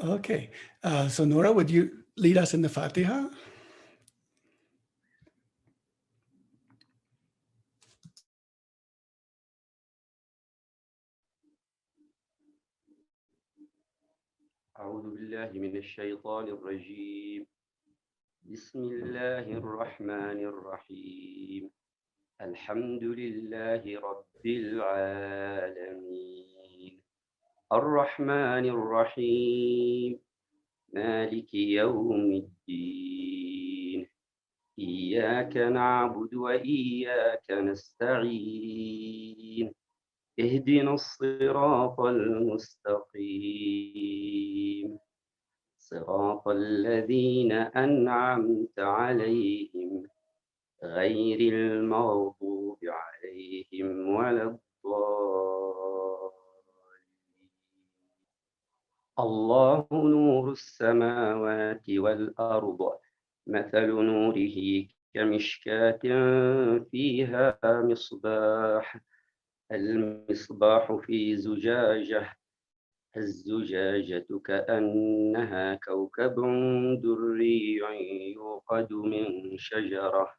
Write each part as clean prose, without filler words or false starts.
Okay, so Nora, would you lead us in the Fatiha? أعوذ بالله من الشيطان الرجيم. بسم الله الرحمن الرحيم. الحمد لله رب العالمين الرحمن الرحيم مالك يوم الدين إياك نعبد وإياك نستعين اهدنا الصراط المستقيم صراط الذين أنعمت عليهم غير المغضوب عليهم ولا الضالين. الله نور السماوات والأرض مثل نوره كمشكاة فيها مصباح المصباح في زجاجة الزجاجة كأنها كوكب دري يوقد من شجرة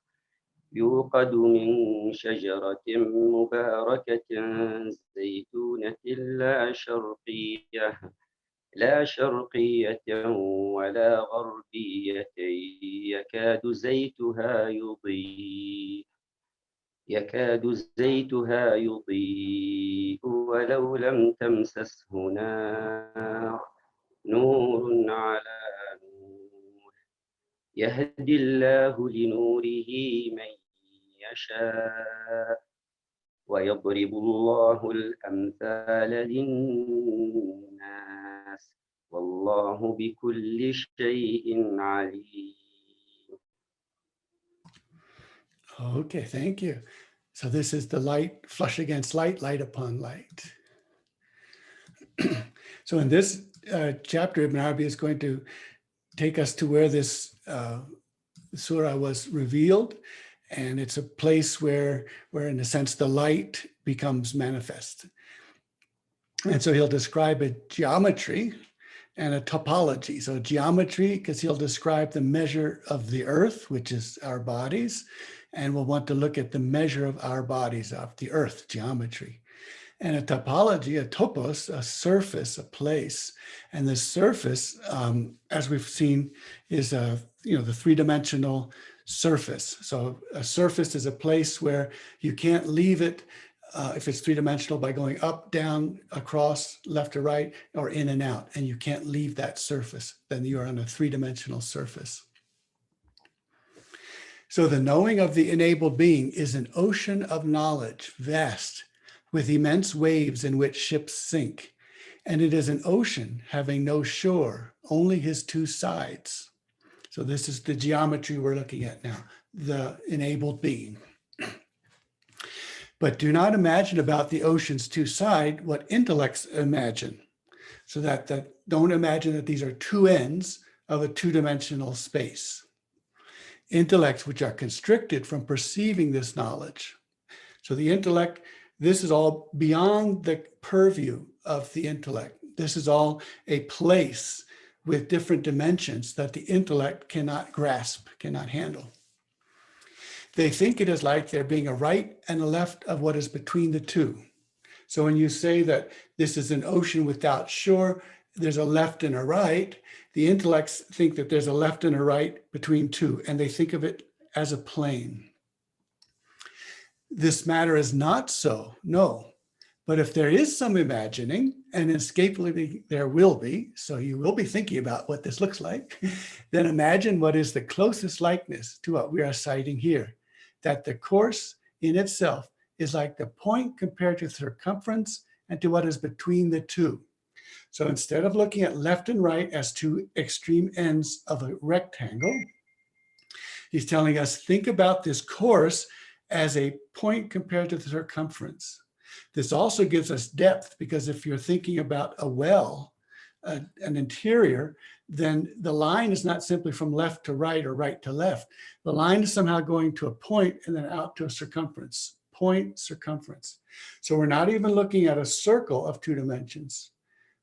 مباركة زيتونة لا شرقية ولا غربية يكاد زيتها يضيء ولو لم تمسسه نار نور على نور يهدي الله لنوره من يشاء ويضرب الله الأمثال للناس والله بكل شيء عليم. Okay, thank you. So this is the light, flush against light, light upon light. So in this chapter, Ibn Arabi is going to take us to where this Surah was revealed. And it's a place where in a sense, the light becomes manifest. And so he'll describe a geometry and a topology. So geometry, because he'll describe the measure of the earth, which is our bodies. And we'll want to look at the measure of our bodies, of the earth, geometry. And a topology, a topos, a surface, a place. And the surface, as we've seen, is the three-dimensional surface. So a surface is a place where you can't leave it if it's three-dimensional by going up, down, across, left or right, or in and out. And you can't leave that surface. Then you're on a three-dimensional surface. So the knowing of the enabled being is an ocean of knowledge, vast, with immense waves in which ships sink. And it is an ocean having no shore, only his two sides. So this is the geometry we're looking at now, the enabled being. But do not imagine about the ocean's two sides what intellects imagine. So that don't imagine that these are two ends of a two-dimensional space. Intellects which are constricted from perceiving this knowledge. So the intellect, this is all beyond the purview of the intellect. This is all a place with different dimensions that the intellect cannot grasp, cannot handle. They think it is like there being a right and a left of what is between the two. So when you say that this is an ocean without shore, there's a left and a right, the intellects think that there's a left and a right between two, and they think of it as a plane. This matter is not so, no. But if there is some imagining, and inescapably there will be, so you will be thinking about what this looks like, then imagine what is the closest likeness to what we are citing here, that the course in itself is like the point compared to circumference and to what is between the two. So instead of looking at left and right as two extreme ends of a rectangle, he's telling us, think about this course as a point compared to the circumference. This also gives us depth, because if you're thinking about a well, an interior, then the line is not simply from left to right or right to left. The line is somehow going to a point and then out to a circumference, point, circumference. So we're not even looking at a circle of two dimensions.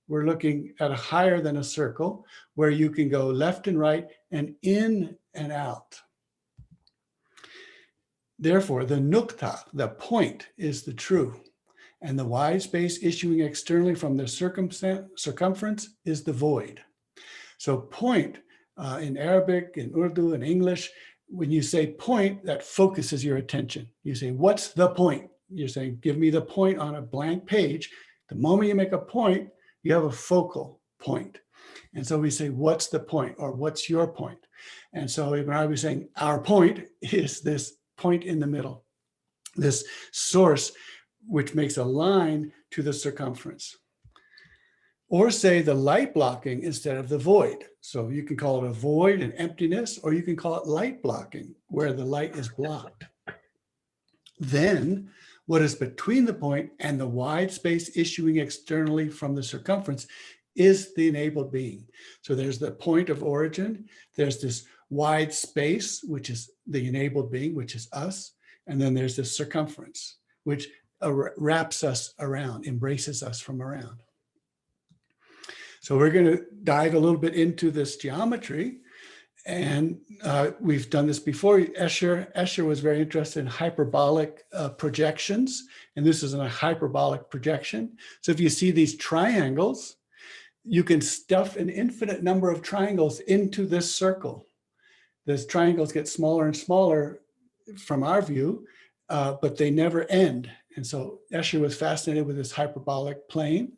we're looking at a higher than a circle where you can go left and right and in and out. Therefore, the nukta, the point, is the true, and the wide space issuing externally from the circumference is the void. So point, in Arabic, in Urdu, in English, when you say point, that focuses your attention. You say, what's the point? You're saying, give me the point on a blank page. The moment you make a point, you have a focal point. And so we say, what's the point? Or what's your point? And so Ibn Arabi is saying, our point is this point in the middle, this source which makes a line to the circumference. Or say the light blocking instead of the void. So you can call it a void, an emptiness, or you can call it light blocking, where the light is blocked. Then what is between the point and the wide space issuing externally from the circumference is the enabled being. So there's the point of origin, there's this wide space, which is the enabled being, which is us, and then there's this circumference, which wraps us around, embraces us from around. So we're going to dive a little bit into this geometry, and we've done this before. Escher was very interested in hyperbolic projections, and this is a hyperbolic projection. So if you see these triangles, you can stuff an infinite number of triangles into this circle. Those triangles get smaller and smaller from our view, but they never end. And so Escher was fascinated with this hyperbolic plane,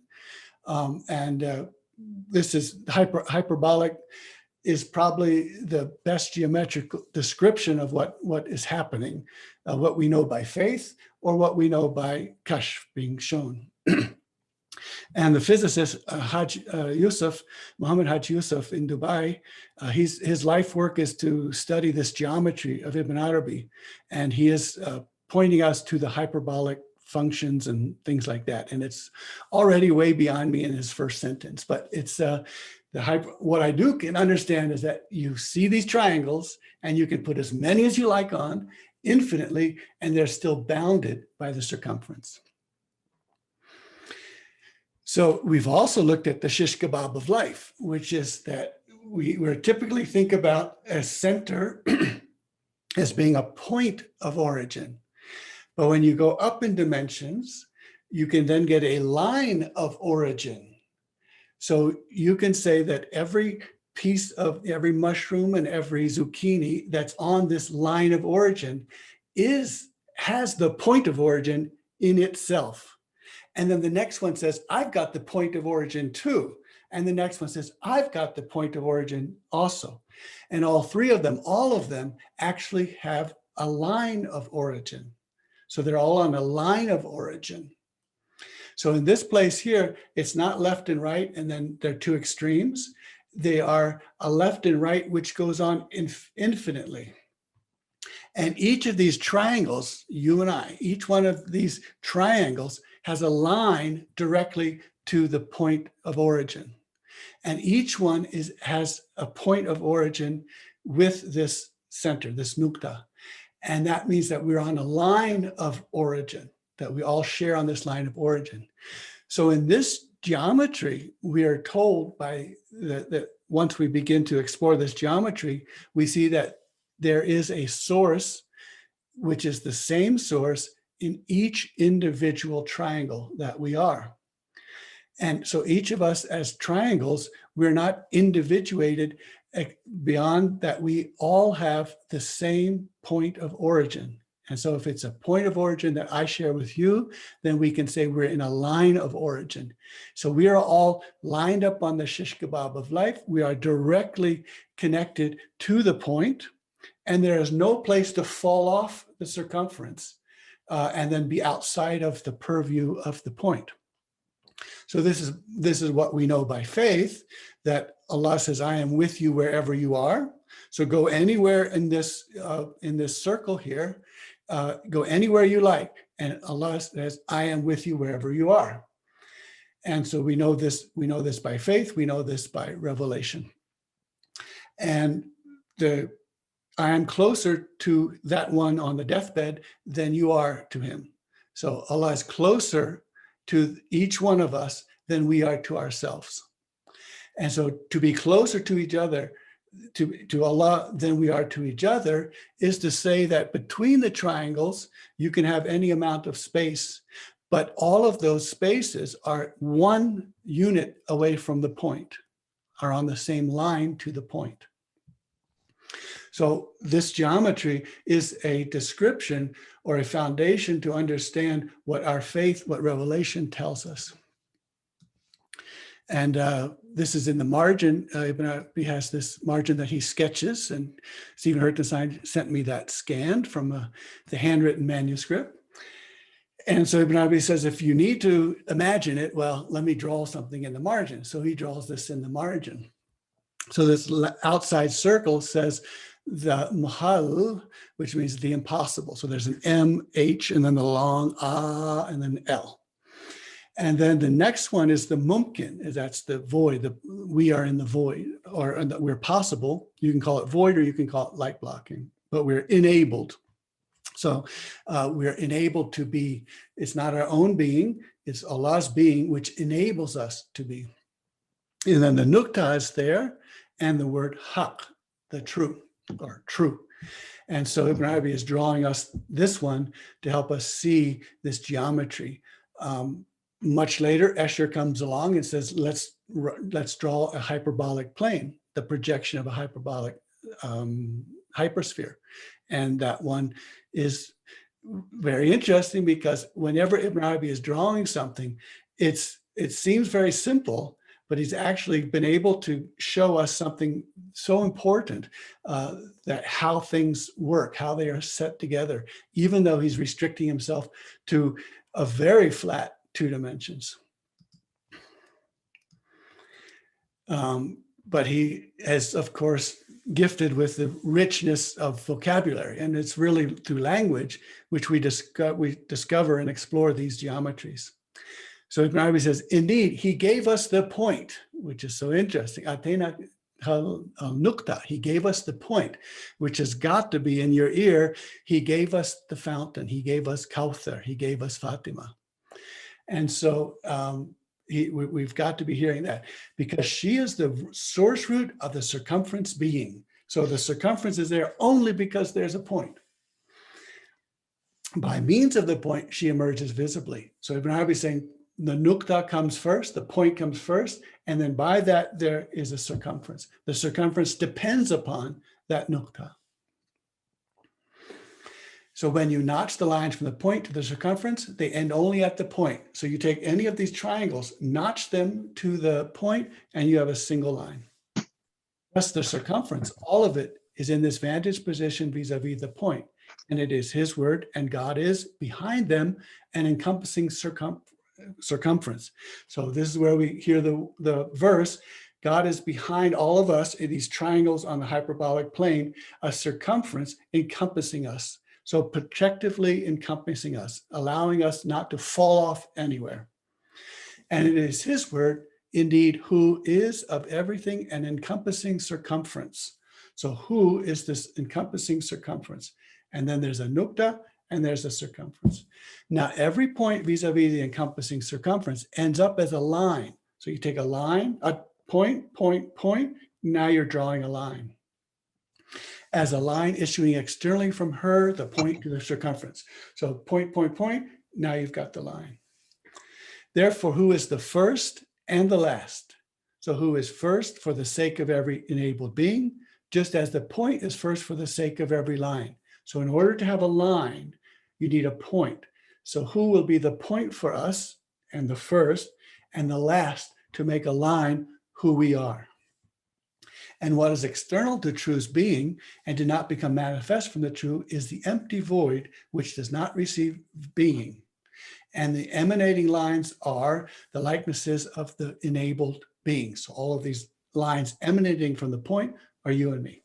this is hyperbolic is probably the best geometric description of what is happening, what we know by faith or what we know by kashf being shown. And the physicist Muhammad Haj Yusuf in Dubai, his life work is to study this geometry of Ibn Arabi, and he is pointing us to the hyperbolic functions and things like that. And it's already way beyond me in his first sentence, but it's what I do can understand is that you see these triangles and you can put as many as you like on infinitely, and they're still bounded by the circumference. So we've also looked at the shish kebab of life, which is that we're typically think about a center as being a point of origin. But when you go up in dimensions, you can then get a line of origin. So you can say that every piece of every mushroom and every zucchini that's on this line of origin has the point of origin in itself. And then the next one says, I've got the point of origin too. And the next one says, I've got the point of origin also. And all three of them, all of them actually have a line of origin. So they're all on a line of origin. So in this place here, it's not left and right, and then they're two extremes. They are a left and right, which goes on infinitely. And each of these triangles, you and I, each one of these triangles has a line directly to the point of origin. And each one has a point of origin with this center, this nukta. And that means that we're on a line of origin, that we all share on this line of origin. So in this geometry, we are told by that once we begin to explore this geometry, we see that there is a source, which is the same source in each individual triangle that we are. And so each of us as triangles, we're not individuated beyond that we all have the same point of origin. And so if it's a point of origin that I share with you, then we can say we're in a line of origin. So we are all lined up on the shish kebab of life. We are directly connected to the point, and there is no place to fall off the circumference and then be outside of the purview of the point. So this is what we know by faith, that Allah says, I am with you wherever you are. So go anywhere in this circle here, go anywhere you like. And Allah says, I am with you wherever you are. And so we know this by faith, we know this by revelation. And I am closer to that one on the deathbed than you are to him. So Allah is closer to each one of us than we are to ourselves. And so to be closer to each other, to Allah than we are to each other, is to say that between the triangles, you can have any amount of space, but all of those spaces are one unit away from the point, are on the same line to the point. So this geometry is a description or a foundation to understand what our faith, what revelation tells us. And this is in the margin. Ibn Arabi has this margin that he sketches, and Stephen Hertenstein sent me that scanned from the handwritten manuscript. And so Ibn Arabi says, if you need to imagine it, well, let me draw something in the margin. So he draws this in the margin. So this outside circle says the muhal, which means the impossible. So there's an M, H, and then the long ah, and then L. And then the next one is the mumkin, that's the void. We are in the void, or we're possible. You can call it void, or you can call it light blocking, but we're enabled. So we're enabled to be. It's not our own being, it's Allah's being, which enables us to be. And then the nukta is there, and the word haq, the true, or true. And so Ibn Arabi is drawing us this one to help us see this geometry. Much later, Escher comes along and says, let's draw a hyperbolic plane, the projection of a hyperbolic hypersphere. And that one is very interesting because whenever Ibn Arabi is drawing something, it seems very simple, but he's actually been able to show us something so important, that how things work, how they are set together, even though he's restricting himself to a very flat 2 dimensions. But he is, of course, gifted with the richness of vocabulary, and it's really through language which we discover and explore these geometries. So Ibn Arabi says, indeed, he gave us the point, which is so interesting. Atena al-nukta, he gave us the point, which has got to be in your ear. He gave us the fountain. He gave us Kawthar. He gave us Fatima. And so we've got to be hearing that, because she is the source root of the circumference being. So the circumference is there only because there's a point. By means of the point, she emerges visibly. So Ibn Arabi is saying the nukta comes first, the point comes first, and then by that there is a circumference. The circumference depends upon that nukta. So when you notch the lines from the point to the circumference, they end only at the point. So you take any of these triangles, notch them to the point, and you have a single line. Thus the circumference, all of it is in this vantage position vis-a-vis the point. And it is his word, and God is behind them and encompassing circumference. So this is where we hear the verse, God is behind all of us in these triangles on the hyperbolic plane, a circumference encompassing us. So protectively encompassing us, allowing us not to fall off anywhere. And it is his word, indeed, who is of everything an encompassing circumference. So who is this encompassing circumference? And then there's a nukta and there's a circumference. Now every point vis-a-vis the encompassing circumference ends up as a line. So you take a line, a point, point, point, now you're drawing a line. As a line issuing externally from her, the point to the circumference. So point, point, point, now you've got the line. Therefore, who is the first and the last? So who is first for the sake of every enabled being, just as the point is first for the sake of every line. So in order to have a line, you need a point. So who will be the point for us, and the first, and the last to make a line, who we are. And what is external to true's being and did not become manifest from the true is the empty void, which does not receive being. And the emanating lines are the likenesses of the enabled beings. So all of these lines emanating from the point are you and me.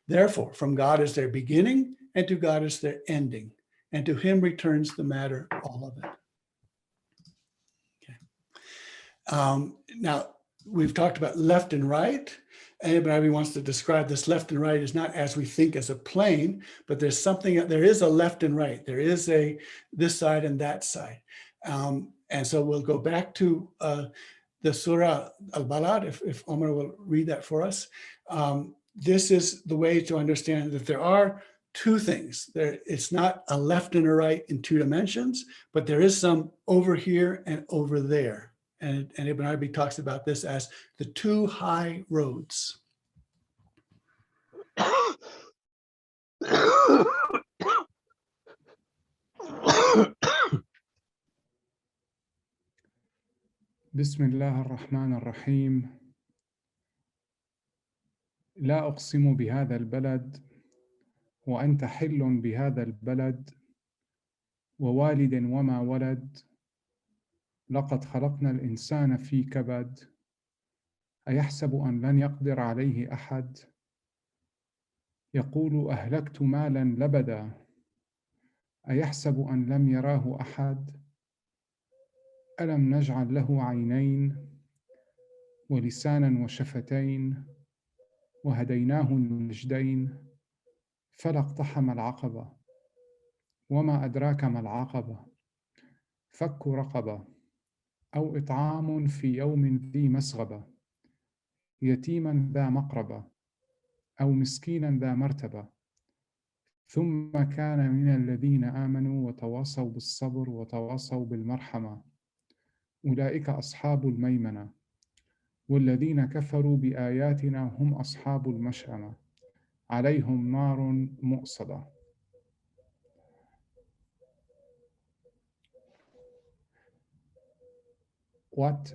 Therefore, from God is their beginning, and to God is their ending. And to him returns the matter, all of it. Okay. Now, we've talked about left and right. And Ibn Arabi wants to describe this left and right as not as we think as a plane, but there is a left and right. There is a this side and that side. And so we'll go back to the Surah Al-Balad, if Omar will read that for us. This is the way to understand that there are two things. It's not a left and a right in two dimensions, but there is some over here and over there. And Ibn Arabi talks about this as the two high roads. بسم الله الرحمن الرحيم. لا أقسم بهذا البلد وأنت حل بهذا البلد ووالد وما ولد لقد خلقنا الإنسان في كبد أيحسب أن لن يقدر عليه أحد يقول أهلكت مالا لبدا أيحسب أن لم يراه أحد ألم نجعل له عينين ولسانا وشفتين وهديناه النجدين فلا اقتحم العقبة وما أدراك ما العقبة فك رقبة أو إطعام في يوم ذي مسغبة يتيما ذا مقربة أو مسكينا ذا مرتبة ثم كان من الذين آمنوا وتواصوا بالصبر وتواصوا بالمرحمة أولئك أصحاب الميمنة والذين كفروا بآياتنا هم أصحاب المشأمة عليهم نار مؤصدة. What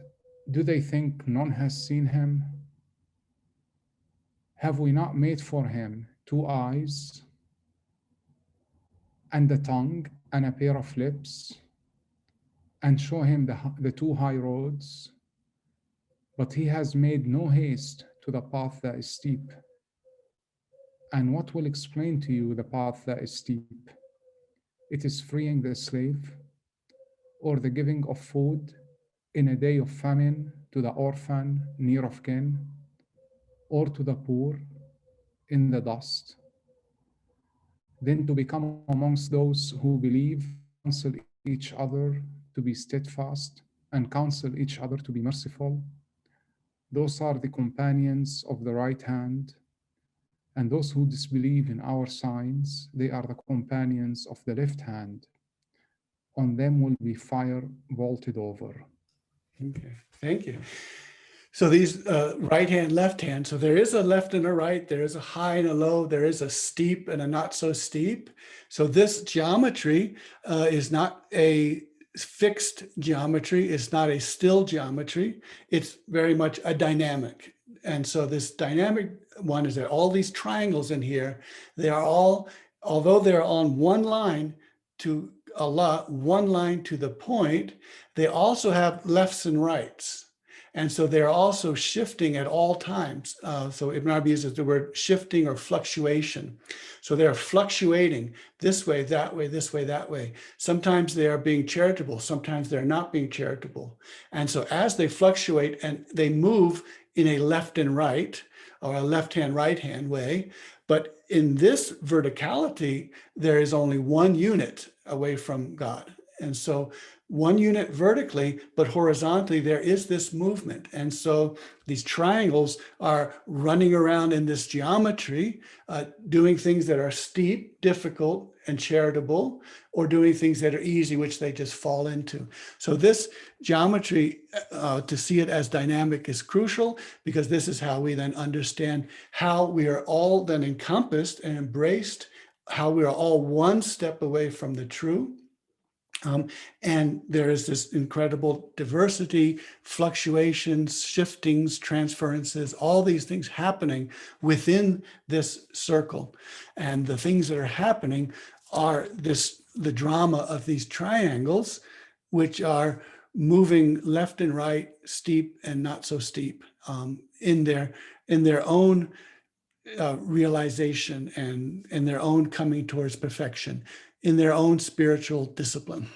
do they think none has seen him? Have we not made for him 2 eyes and a tongue and a pair of lips and show him the 2 high roads? But he has made no haste to the path that is steep. And what will explain to you the path that is steep? It is freeing the slave, or the giving of food in a day of famine to the orphan near of kin, or to the poor in the dust. Then to become amongst those who believe, counsel each other to be steadfast, and counsel each other to be merciful. Those are the companions of the right hand, and those who disbelieve in our signs, they are the companions of the left hand. On them will be fire vaulted over. Okay, thank you. So these right hand, left hand, so there is a left and a right, there is a high and a low, there is a steep and a not so steep. So this geometry is not a fixed geometry, it's not a still geometry, it's very much a dynamic. And so this dynamic one is that all these triangles in here, they are all, although they're on one line to Allah, one line to the point, they also have lefts and rights. And so they're also shifting at all times. So Ibn Arabi uses the word shifting or fluctuation. So they're fluctuating this way, that way, this way, that way. Sometimes they are being charitable. Sometimes they're not being charitable. And so as they fluctuate and they move in a left and right, or a left hand, right hand way, but in this verticality, there is only one unit away from God. And so one unit vertically, but horizontally, there is this movement. And so these triangles are running around in this geometry, doing things that are steep, difficult, and charitable, or doing things that are easy, which they just fall into. So this geometry, to see it as dynamic is crucial, because this is how we then understand how we are all then encompassed and embraced, how we are all one step away from the true. And there is this incredible diversity, fluctuations, shiftings, transferences, all these things happening within this circle. And the things that are happening are the drama of these triangles, which are moving left and right, steep and not so steep, in their own realization and in their own coming towards perfection, in their own spiritual discipline.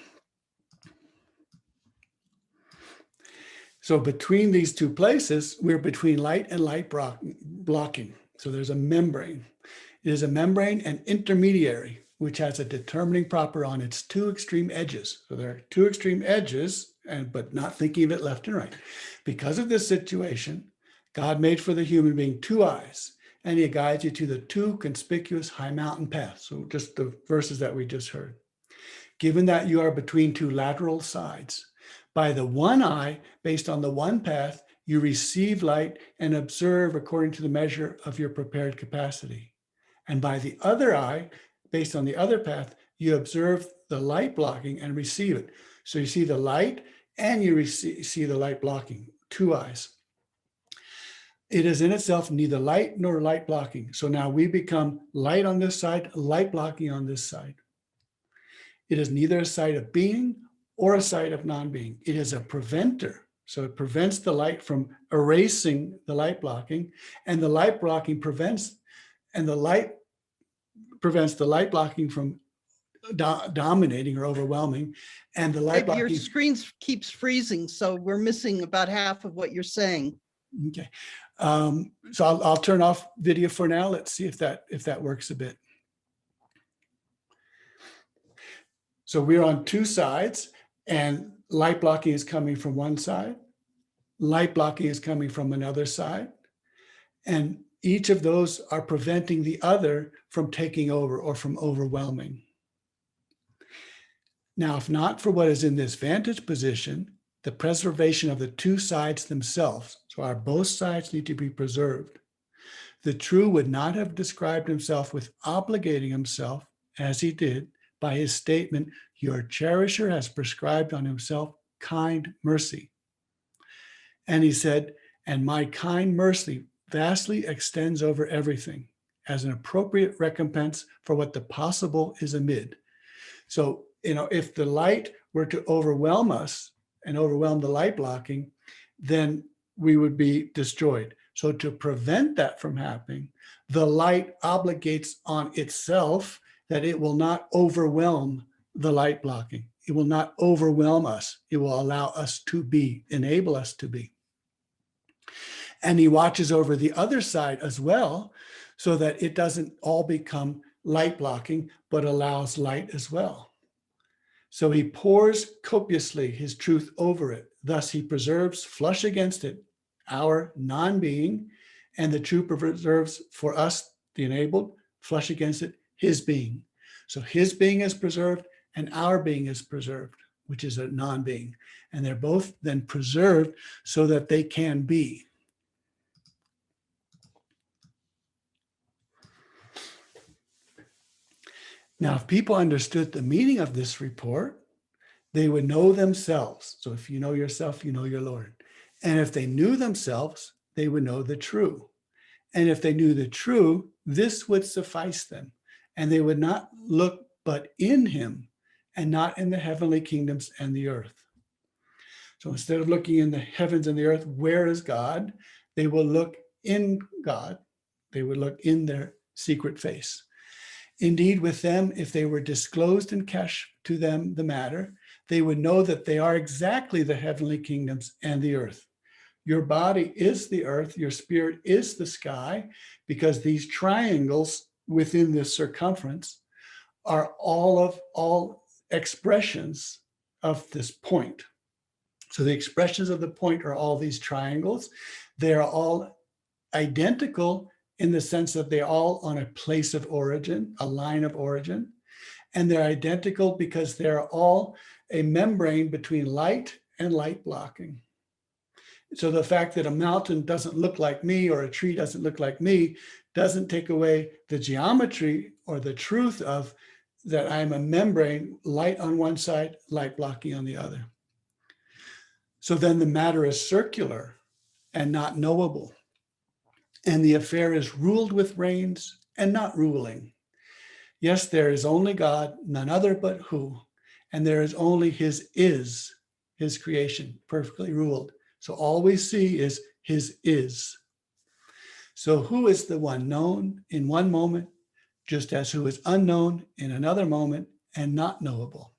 So between these two places, we're between light and light blocking. So there's a membrane. It is a membrane and intermediary. which has a determining proper on its two extreme edges. So there are two extreme edges, but not thinking of it left and right. Because of this situation, God made for the human being two eyes, and he guides you to the two conspicuous high mountain paths. So just the verses that we just heard. Given that you are between two lateral sides, by the one eye, based on the one path, you receive light and observe according to the measure of your prepared capacity. And by the other eye, based on the other path, you observe the light blocking and receive it. So you see the light and you see the light blocking, two eyes. It is in itself neither light nor light blocking. So now we become light on this side, light blocking on this side. It is neither a side of being or a side of non-being. It is a preventer. So it prevents the light from erasing the light blocking, and the light blocking prevents the light blocking from dominating or overwhelming, and the light blocking. Your screen keeps freezing, so we're missing about half of what you're saying. Okay, so I'll turn off video for now. Let's see if that works a bit. So we're on two sides, and light blocking is coming from one side, light blocking is coming from another side, and each of those are preventing the other from taking over or from overwhelming. Now, if not for what is in this vantage position, the preservation of the two sides themselves, so our both sides need to be preserved, the true would not have described himself with obligating himself, as he did, by his statement, your cherisher has prescribed on himself kind mercy. And he said, and my kind mercy vastly extends over everything as an appropriate recompense for what the possible is amid. So, if the light were to overwhelm us and overwhelm the light blocking, then we would be destroyed. So to prevent that from happening, the light obligates on itself that it will not overwhelm the light blocking. It will not overwhelm us. It will allow us to be, enable us to be. And he watches over the other side as well, so that it doesn't all become light blocking, but allows light as well. So he pours copiously his truth over it. Thus he preserves flush against it our non-being, and the truth preserves for us, the enabled, flush against it his being. So his being is preserved and our being is preserved, which is a non-being. And they're both then preserved so that they can be. Now, if people understood the meaning of this report, they would know themselves. So if you know yourself, you know your Lord. And if they knew themselves, they would know the true. And if they knew the true, this would suffice them. And they would not look but in him and not in the heavenly kingdoms and the earth. So instead of looking in the heavens and the earth, where is God? They will look in God. They would look in their secret face. Indeed, with them, if they were disclosed and cashed to them the matter, they would know that they are exactly the heavenly kingdoms and the earth. Your body is the earth, your spirit is the sky, because these triangles within this circumference are all expressions of this point. So the expressions of the point are all these triangles. They are all identical in the sense that they're all on a place of origin, a line of origin. And they're identical because they're all a membrane between light and light blocking. So the fact that a mountain doesn't look like me or a tree doesn't look like me doesn't take away the geometry or the truth of that I'm a membrane, light on one side, light blocking on the other. So then the matter is circular and not knowable. And the affair is ruled with reins and not ruling. Yes, there is only God, none other but who, and there is only his creation, perfectly ruled. So all we see is his is. So who is the one known in one moment, just as who is unknown in another moment and not knowable?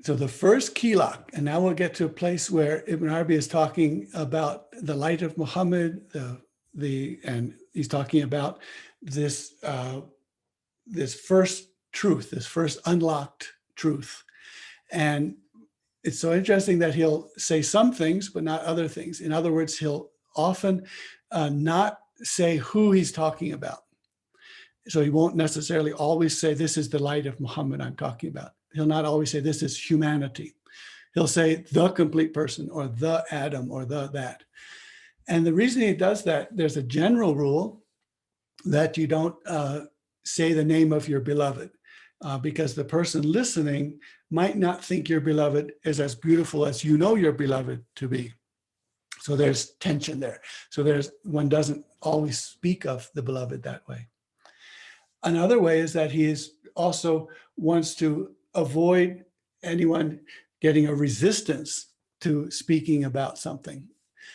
So the first key lock, and now we'll get to a place where Ibn Arabi is talking about the light of Muhammad, and he's talking about this, this first truth, this first unlocked truth. And it's so interesting that he'll say some things, but not other things. In other words, he'll often not say who he's talking about. So he won't necessarily always say, this is the light of Muhammad I'm talking about. He'll not always say, this is humanity. He'll say the complete person, or the Adam, or the that. And the reason he does that, there's a general rule that you don't say the name of your beloved, because the person listening might not think your beloved is as beautiful as you know your beloved to be. So there's tension there. So one doesn't always speak of the beloved that way. Another way is that he also wants to avoid anyone getting a resistance to speaking about something.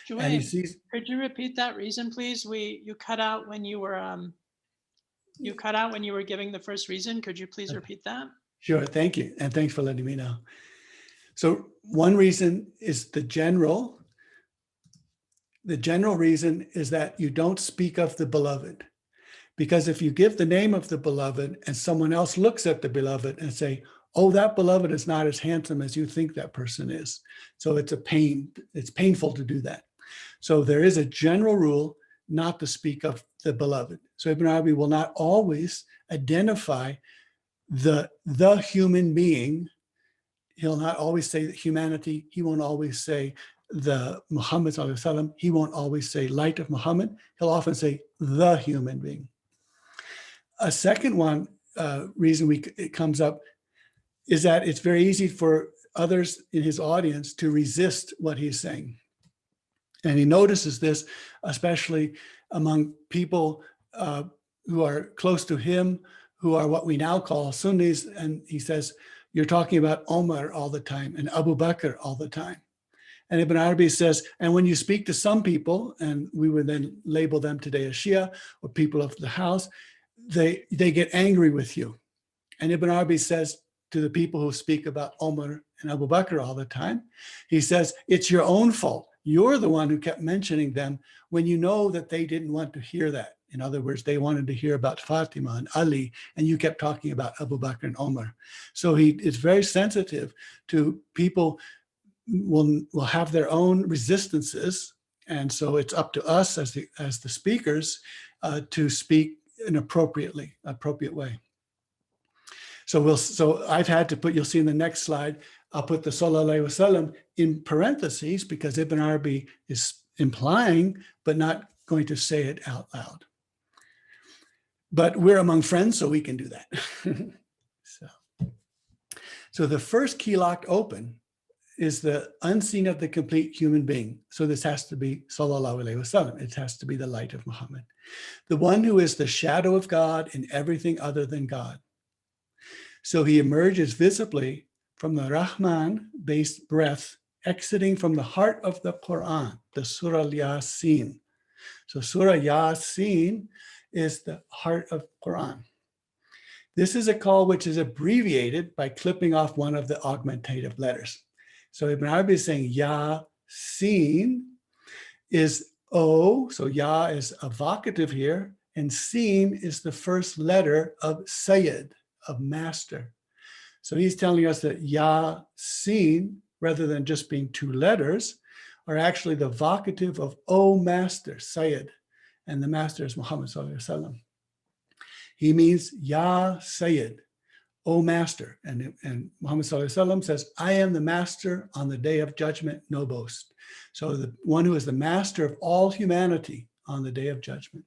And he Julian, sees, could you repeat that reason, please? You cut out when you were giving the first reason. Could you please repeat that? sure, thank you. And thanks for letting me know. So one reason is the general reason is that you don't speak of the beloved. Because if you give the name of the beloved and someone else looks at the beloved and say, oh, that beloved is not as handsome as you think that person is. So it's painful to do that. So there is a general rule not to speak of the beloved. So Ibn Arabi will not always identify the human being. He'll not always say humanity. He won't always say the Muhammad sallallahu alaihi wasallam. He won't always say light of Muhammad. He'll often say the human being. A second reason it comes up is that it's very easy for others in his audience to resist what he's saying. And he notices this, especially among people who are close to him, who are what we now call Sunnis. And he says, you're talking about Omar all the time and Abu Bakr all the time. And Ibn Arabi says, and when you speak to some people, and we would then label them today as Shia or people of the house, they get angry with you. And Ibn Arabi says to the people who speak about Omar and Abu Bakr all the time, he says, it's your own fault. You're the one who kept mentioning them when you know that they didn't want to hear that. In other words, they wanted to hear about Fatima and Ali, and you kept talking about Abu Bakr and Omar. So he is very sensitive to people will have their own resistances. And so it's up to us as the speakers to speak in appropriate way. So I've had to put, you'll see in the next slide, I'll put the Sallallahu Alaihi Wasallam in parentheses because Ibn Arabi is implying, but not going to say it out loud. But we're among friends, so we can do that. So the first key locked open is the unseen of the complete human being. So this has to be Sallallahu Alaihi Wasallam. It has to be the light of Muhammad. The one who is the shadow of God in everything other than God. So he emerges visibly from the Rahman-based breath exiting from the heart of the Quran, the Surah Yasin. So Surah Yasin is the heart of Quran. This is a call which is abbreviated by clipping off one of the augmentative letters. So Ibn Arabi is saying Yasin is O, so Ya is a vocative here, and Sin is the first letter of Sayyid, of master. So he's telling us that Yasin, rather than just being two letters, are actually the vocative of O master, Sayyid, and the master is Muhammad sallallahu alaihi wasallam. He means Ya Sayyid, O master, and Muhammad sallallahu alaihi wasallam says, I am the master on the day of judgment, no boast. So the one who is the master of all humanity on the day of judgment.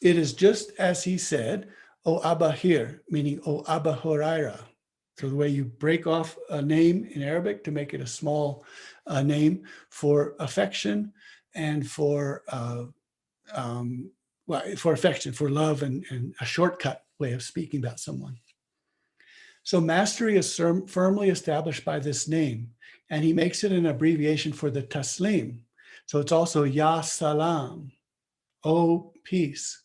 It is just as he said, O Abba here, meaning O Abba Huraira. So the way you break off a name in Arabic to make it a small name for affection and for affection, for love, and a shortcut way of speaking about someone. So mastery is firmly established by this name, and he makes it an abbreviation for the taslim. So it's also Ya Salam, O peace.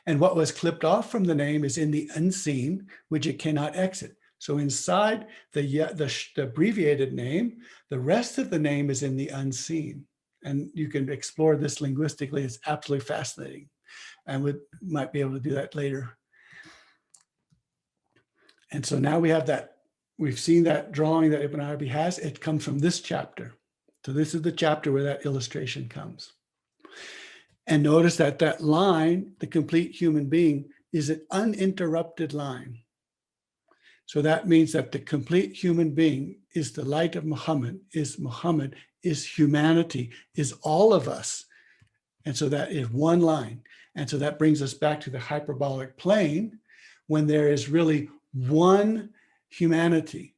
And what was clipped off from the name is in the unseen, which it cannot exit. So inside the abbreviated name, the rest of the name is in the unseen. And you can explore this linguistically. It's absolutely fascinating. And we might be able to do that later. And so now we have that, we've seen that drawing that Ibn Arabi has. It comes from this chapter. So this is the chapter where that illustration comes. And notice that that line, the complete human being, is an uninterrupted line. So that means that the complete human being is the light of Muhammad, is humanity, is all of us. And so that is one line. And so that brings us back to the hyperbolic plane, when there is really one humanity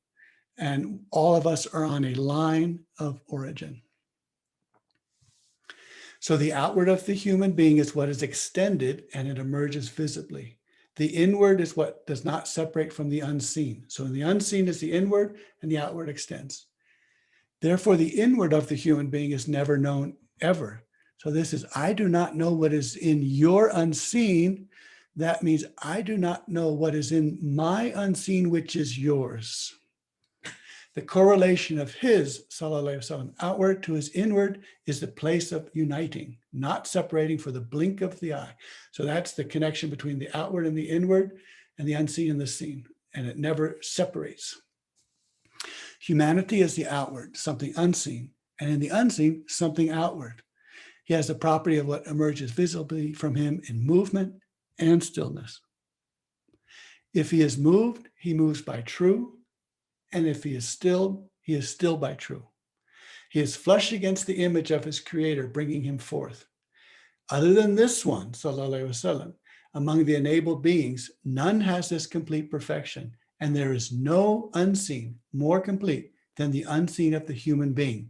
and all of us are on a line of origin. So the outward of the human being is what is extended and it emerges visibly. The inward is what does not separate from the unseen. So the unseen is the inward and the outward extends. Therefore, the inward of the human being is never known ever. So this is, I do not know what is in your unseen. That means I do not know what is in my unseen, which is yours. The correlation of his, sallallahu alaihi wasallam, outward to his inward is the place of uniting, not separating for the blink of the eye. So that's the connection between the outward and the inward and the unseen and the seen, and it never separates. Humanity is the outward, something unseen, and in the unseen, something outward. He has the property of what emerges visibly from him in movement and stillness. If he is moved, he moves by true. And if he is still by true. He is flush against the image of his creator, bringing him forth. Other than this one, sallallahu alaihi wasallam, among the enabled beings, none has this complete perfection. And there is no unseen more complete than the unseen of the human being,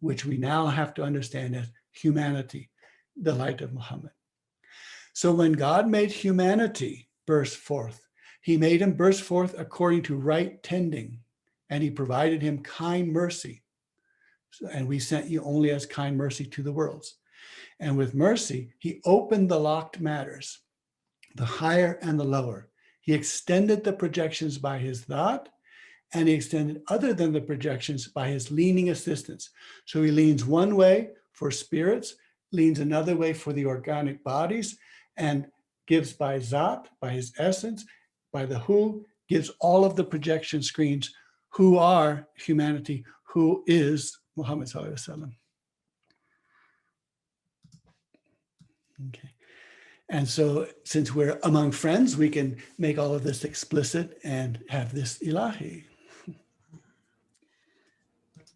which we now have to understand as humanity, the light of Muhammad. So when God made humanity burst forth, he made him burst forth according to right tending, and he provided him kind mercy. And we sent you only as kind mercy to the worlds. And with mercy, he opened the locked matters, the higher and the lower. He extended the projections by his thought, and he extended other than the projections by his leaning assistance. So he leans one way for spirits, leans another way for the organic bodies, and gives by Zat, by his essence, by the who, gives all of the projection screens who are humanity, who is Muhammad sallallahu alaihi wasallam. Okay. And so since we're among friends, we can make all of this explicit and have this ilahi.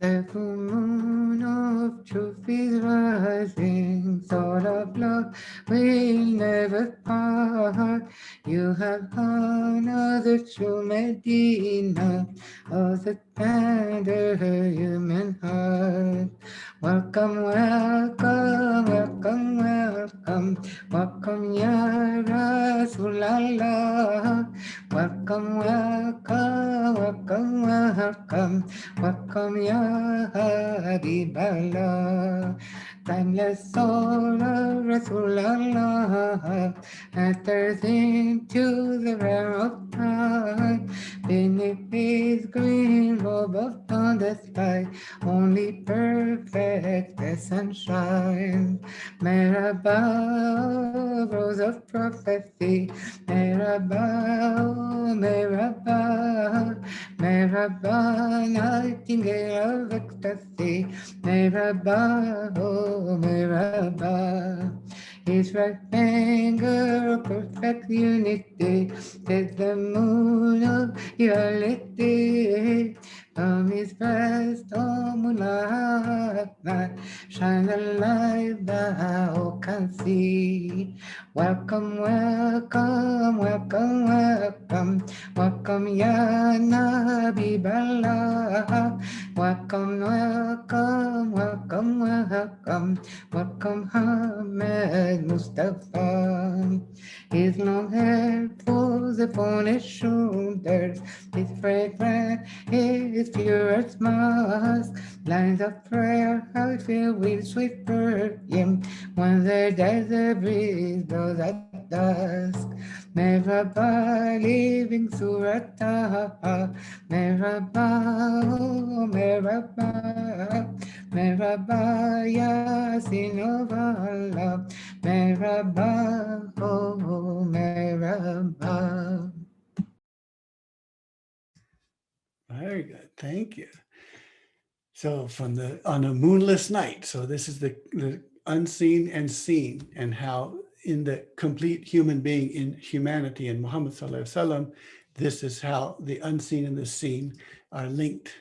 The full moon of truth is rising, thought of love will never part. You have honored the true Medina of the tender human heart. Welcome, welcome, welcome, welcome, welcome, Ya Rasulallah. Welcome, welcome, welcome, welcome, welcome, Ya Habiballah. Timeless soul of Rasulallah enters into the realm of time. Beneath his green robe upon the sky, only perfect the sunshine. Merhaba, rose of prophecy. Merhaba, merhaba, merhaba, nightingale of ecstasy. Merhaba, oh merhaba. His right finger, perfect unity, is the moon of reality. From his breast, oh moonlight, shine the light thou can see. Welcome, welcome, welcome, welcome, welcome, Ya Nabi Ballah. Welcome, welcome, welcome, welcome, welcome, Muhammad Mustafa. His long hair falls upon his shoulders, his fragrance is pure as musk. Lines of prayer are filled with sweet perfume. When the desert breeze blows at dusk. Merhaba, leaving Sūrah Taha. Merhaba, oh, merhaba. Merhaba, Yasin of Allah. Merhaba, oh, merhaba. Very good. Thank you. So on a moonless night. So this is the unseen and seen, and how in the complete human being, in humanity, in Muhammad Sallallahu Alaihi Wasallam, this is how the unseen and the seen are linked.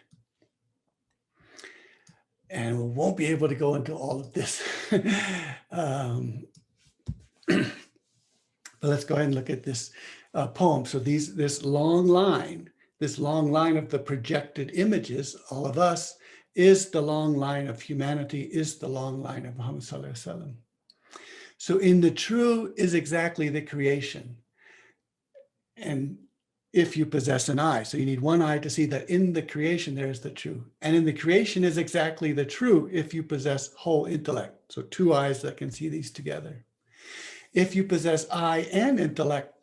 And we won't be able to go into all of this. But let's go ahead and look at this poem. So this long line of the projected images, all of us, is the long line of humanity, is the long line of Muhammad Sallallahu Alaihi Wasallam. So in the true is exactly the creation. And if you possess an eye, so you need one eye to see that in the creation there is the true. And in the creation is exactly the true if you possess whole intellect. So two eyes that can see these together. If you possess eye and intellect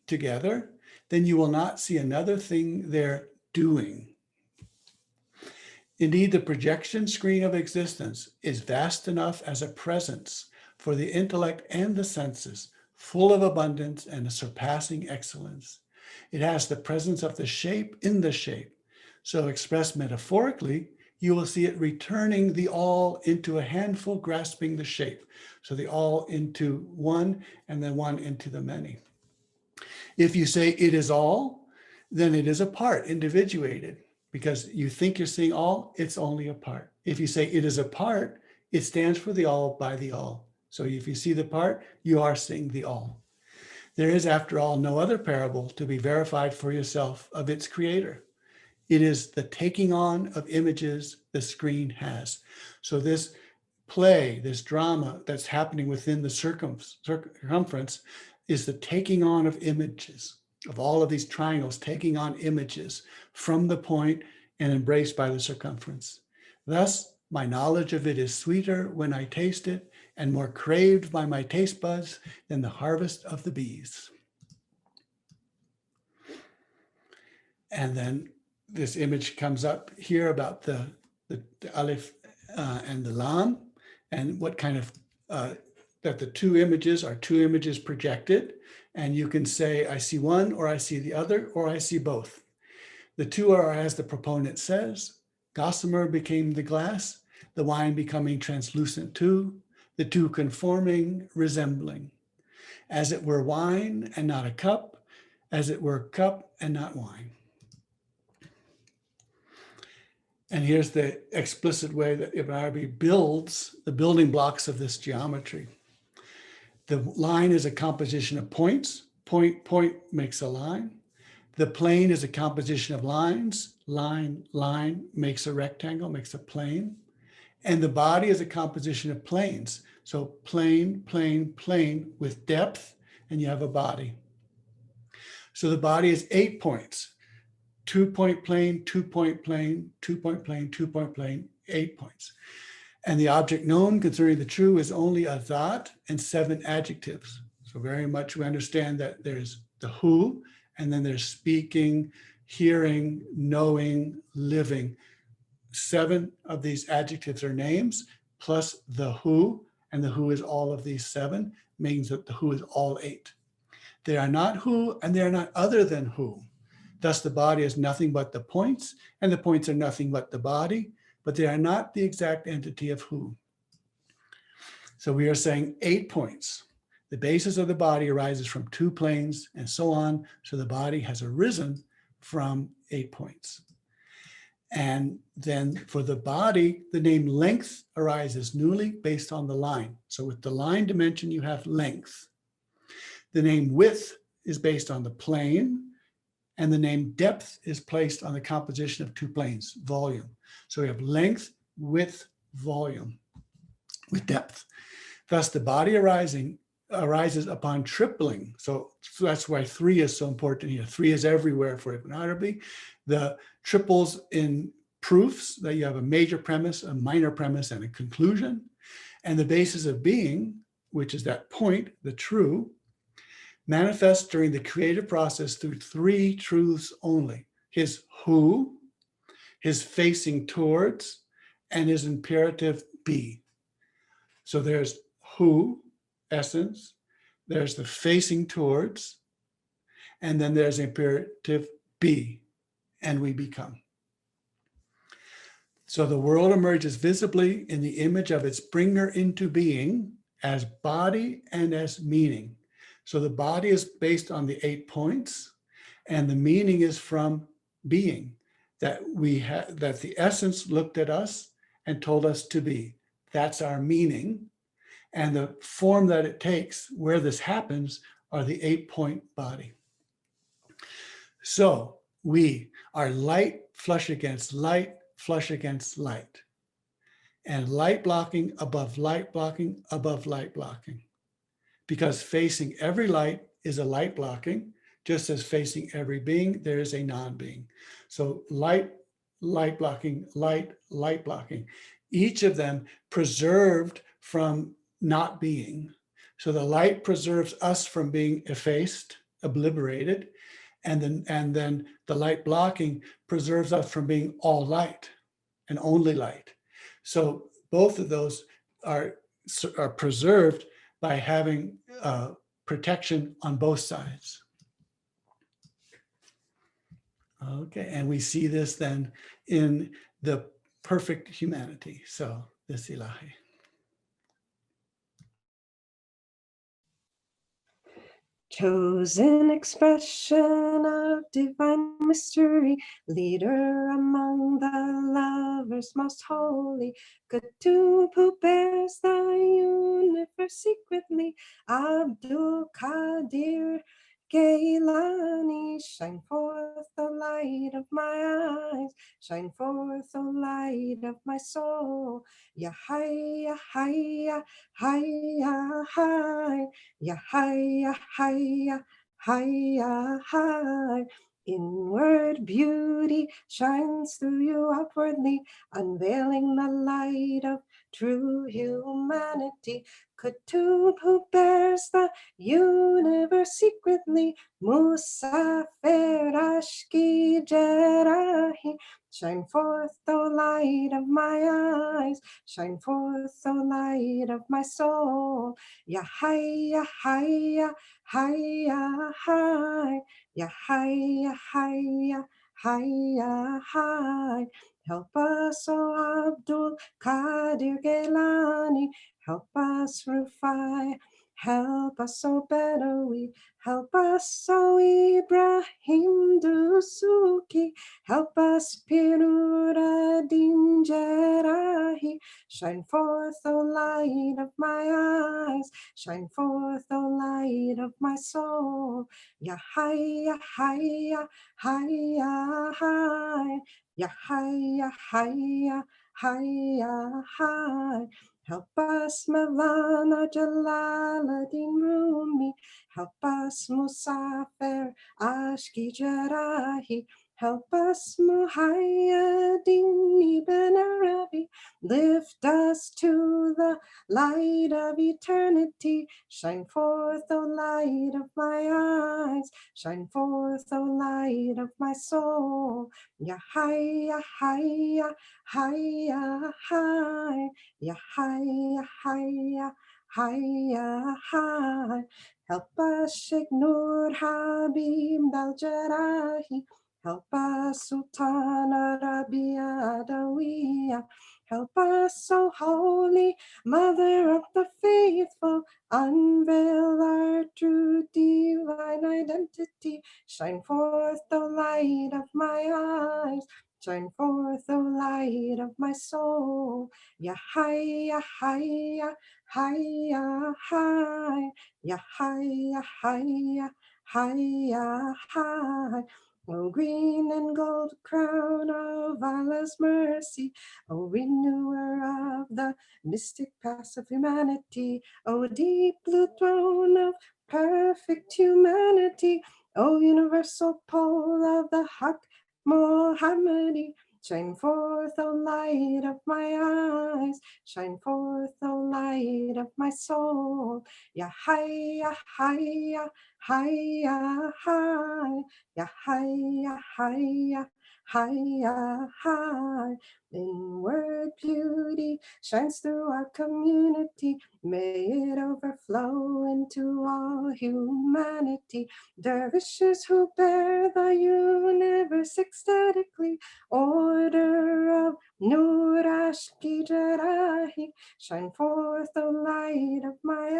together, then you will not see another thing they're doing. Indeed, the projection screen of existence is vast enough as a presence for the intellect and the senses, full of abundance and a surpassing excellence. It has the presence of the shape in the shape. So expressed metaphorically, you will see it returning the all into a handful, grasping the shape. So the all into one, and then one into the many. If you say it is all, then it is a part, individuated. Because you think you're seeing all, it's only a part. If you say it is a part, it stands for the all by the all. So if you see the part, you are seeing the all. There is, after all, no other parable to be verified for yourself of its creator. It is the taking on of images the screen has. So this play, this drama that's happening within the circumference is the taking on of images, of all of these triangles taking on images from the point and embraced by the circumference. Thus, my knowledge of it is sweeter when I taste it and more craved by my taste buds than the harvest of the bees. And then this image comes up here about the Aleph and the Lam, and what kind of, that the two images are two images projected. And you can say, I see one, or I see the other, or I see both. The two are, as the proponent says, gossamer became the glass, the wine becoming translucent too, the two conforming, resembling, as it were wine and not a cup, as it were cup and not wine. And here's the explicit way that Ibn Arabi builds the building blocks of this geometry. The line is a composition of points. Point, point makes a line. The plane is a composition of lines. Line, line makes a rectangle, makes a plane. And the body is a composition of planes. So plane, plane, plane with depth, and you have a body. So the body is 8 points. 2-point plane, 2-point plane, 2-point plane, 2-point plane, 8 points. And the object known concerning the true is only a that and 7 adjectives. So very much we understand that there's the who, and then there's speaking, hearing, knowing, living. 7 of these adjectives are names, plus the who, and the who is all of these 7, means that the who is all 8. They are not who, and they are not other than who. Thus the body is nothing but the points, and the points are nothing but the body, but they are not the exact entity of who. So we are saying 8 points. The basis of the body arises from 2 planes and so on. So the body has arisen from 8 points. And then for the body, the name length arises newly based on the line. So with the line dimension, you have length. The name width is based on the plane, and the name depth is placed on the composition of 2 planes, volume. So we have length, width, volume, with depth. Thus the body arises upon tripling. So that's why 3 is so important here. 3 is everywhere for Ibn Arabi. The triples in proofs, that you have a major premise, a minor premise, and a conclusion. And the basis of being, which is that point, the true, manifests during the creative process through three truths only: his who, his facing towards, and his imperative be. So there's who, essence, there's the facing towards, and then there's imperative be, and we become. So the world emerges visibly in the image of its bringer into being as body and as meaning. So the body is based on the 8 points, and the meaning is from being, that we have, that the essence looked at us and told us to be. That's our meaning. And the form that it takes, where this happens, are the 8-point body. So we are light flush against light, flush against light, and light blocking above light blocking above light blocking, because facing every light is a light blocking, just as facing every being, there is a non-being. So light, light blocking, light, light blocking, each of them preserved from not being. So the light preserves us from being effaced, obliterated, and then the light blocking preserves us from being all light and only light. So both of those are preserved by having protection on both sides. Okay, and we see this then in the perfect humanity. So this ilahi. Chosen expression of divine mystery, leader among the lovers most holy, Kutub who bears the universe secretly, Abdul Qadir Gailani, shine forth, the light of my eyes, shine forth, the light of my soul. Ya Hayya, Hayya, Hayya, Hayya. Ya Hayya, Hayya, Hayya, Hayya. Inward beauty shines through you outwardly, unveiling the light of true humanity. Kutub who bears the universe secretly, Musafir Ashki Jerahi. Shine forth, O light of my eyes, shine forth, O light of my soul. Ya Hayya, Hayya, Hayya, Hayya. Ya Hayya, Hayya, Hayya, Hayya. Help us, O Abdul Qadir Gailani, help us, Rufai, help us, O Badawi, help us, O Ibrahim Dusuki, help us, Piruddin Jerahi. Shine forth, O light of my eyes, shine forth, O light of my soul. Ya Hayya, Hayya, Hayya, Hayya. Ya Hayya, Hayya, Hayya, Hayya. Help us, Mawlana Jalaluddin Rumi. Help us, Musafir Ashki Jerahi. Help us, Muhyiddin Ibn Arabi. Lift us to the light of eternity. Shine forth, O light of my eyes. Shine forth, O light of my soul. Ya Hayya, Hayya, Hayya, Hayya. Ya Hayya, Hayya, Hayya, Hayya. Help us, Sheikh Nur Habib Al-Jarahi. Help us, Sultan Arabia Adawiya. Help us, O Holy Mother of the Faithful. Unveil our true divine identity. Shine forth the light of my eyes. Shine forth, O light of my soul. Ya Hayya, Hayya, Hayya, Hayya. Ya Hayya, Hayya, Hayya, Hayya. O green and gold crown of Allah's mercy, O renewer of the mystic paths of humanity, O deep blue throne of perfect humanity, O universal pole of the Haqq Muhammadi, Shine forth, O light of my eyes. Shine forth, O light of my soul. Ya hayya, hayya, hayya, hi. Ya hayya, hayya, hayya, hi. Inward beauty shines through our community. May it overflow into all humanity. Dervishes who bear the universe ecstatically. Order of Nur Ashki Jarahi. Shine forth, O light of my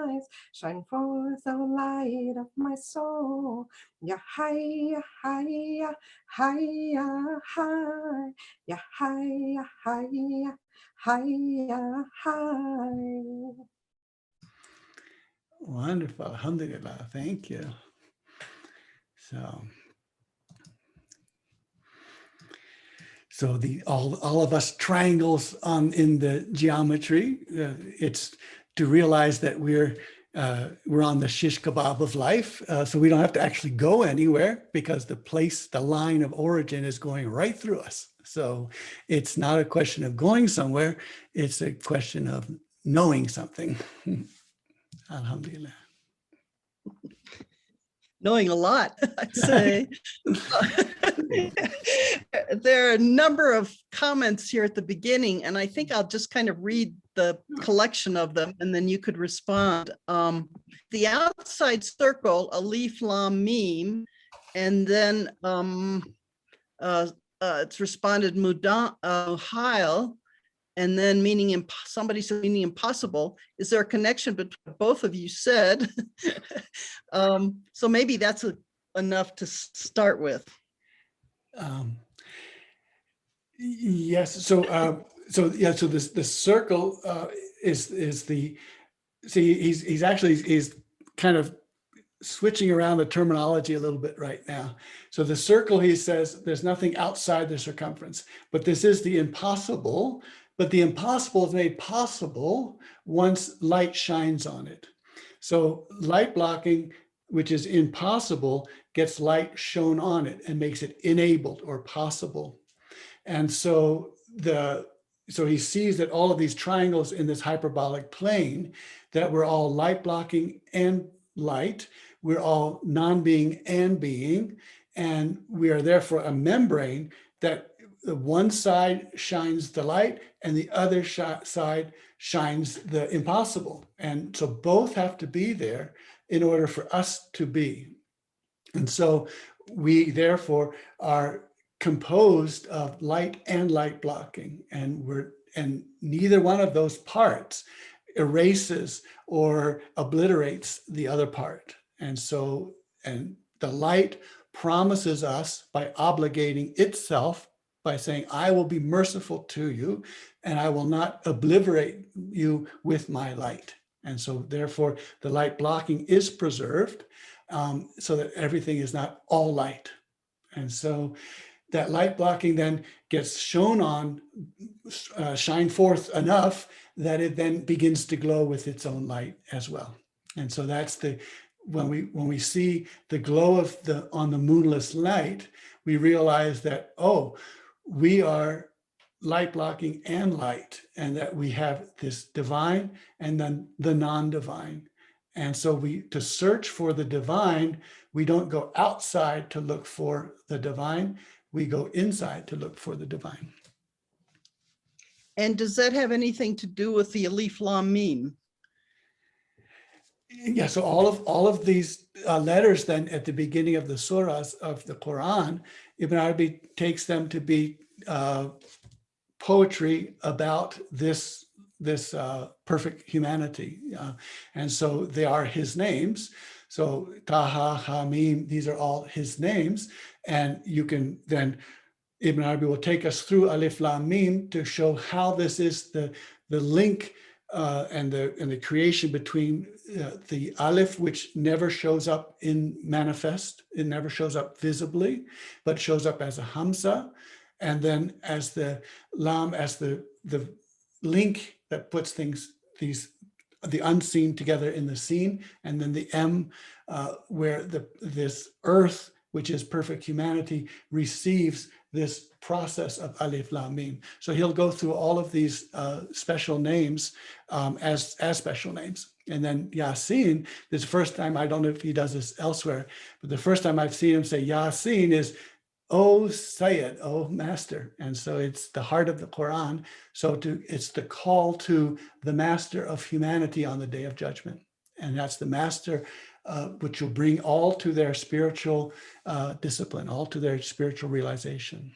eyes. Shine forth, O light of my soul. Ya hayya, hayya, hayya, hi. Ya hayya, hayya, hayya, hi. Wonderful. Alhamdulillah. Thank you. So all of us triangles in the geometry, it's to realize that we're on the shish kebab of life. So we don't have to actually go anywhere because the line of origin is going right through us. So it's not a question of going somewhere. It's a question of knowing something. Alhamdulillah. Knowing a lot, I'd say. There are a number of comments here at the beginning, and I think I'll just kind of read the collection of them, and then you could respond. The outside circle, Alif Lam Mim, and then it's responded Muhail, and then meaning somebody said meaning impossible. Is there a connection between both of you said? So maybe that's enough to start with. Yes. So the circle is the, see, he's kind of switching around the terminology a little bit right now. So the circle, he says, there's nothing outside the circumference, but this is the impossible. But the impossible is made possible once light shines on it. So light blocking, which is impossible, gets light shown on it and makes it enabled or possible. And so he sees that all of these triangles in this hyperbolic plane, that we're all light blocking and light, we're all non-being and being, and we are therefore a membrane that the one side shines the light and the other side shines the impossible. And so both have to be there in order for us to be. And so we therefore are composed of light and light blocking, and neither one of those parts erases or obliterates the other part. And the light promises us by obligating itself by saying, I will be merciful to you and I will not obliterate you with my light. And so therefore the light blocking is preserved so that everything is not all light. And so that light blocking then gets shown on, shine forth enough that it then begins to glow with its own light as well. And so that's when we see the glow on the moonless light, we realize that, oh, we are light blocking and light, and that we have this divine and then the non-divine. And so to search for the divine, we don't go outside to look for the divine, we go inside to look for the divine. And does that have anything to do with the Alif Lam Mim? Yeah, so all of these letters then at the beginning of the surahs of the Quran, Ibn Arabi takes them to be poetry about this perfect humanity. And so they are his names. So Taha, Hamim, these are all his names. And you can then, Ibn Arabi will take us through Alif Lam Mim to show how this is the link and the creation between the Aleph, which never shows up in manifest, it never shows up visibly, but shows up as a Hamza, and then as the Lam, as the link that puts the unseen together in the seen, and then the M, where this earth, which is perfect humanity, receives this process of Alif Lam Mim. So he'll go through all of these special names as special names. And then Yasin, this first time, I don't know if he does this elsewhere, but the first time I've seen him say Yasin is, "Oh Sayyid, oh Master." And so it's the heart of the Quran. So it's the call to the Master of humanity on the Day of Judgment. And that's the Master which will bring all to their spiritual discipline, all to their spiritual realization.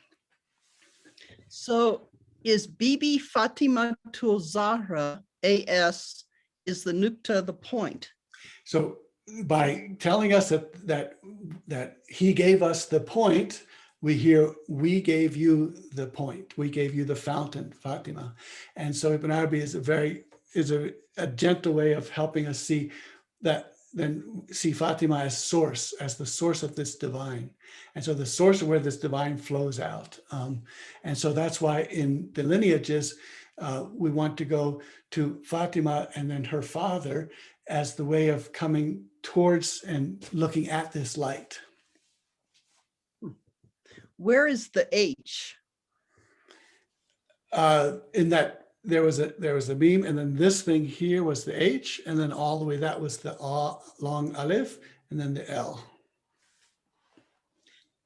So is Bibi Fatima Tul Zahra, AS, is the nukta the point? So by telling us that he gave us the point, we hear, we gave you the point. We gave you the fountain, Fatima. And so Ibn Arabi is a gentle way of helping us see that, then see Fatima as source, as the source of this divine. And so the source of where this divine flows out. And so that's why in the lineages, we want to go to Fatima and then her father as the way of coming towards and looking at this light. Where is the H? In that there was a beam, and then this thing here was the H, and then all the way that was the long Aleph, and then the L.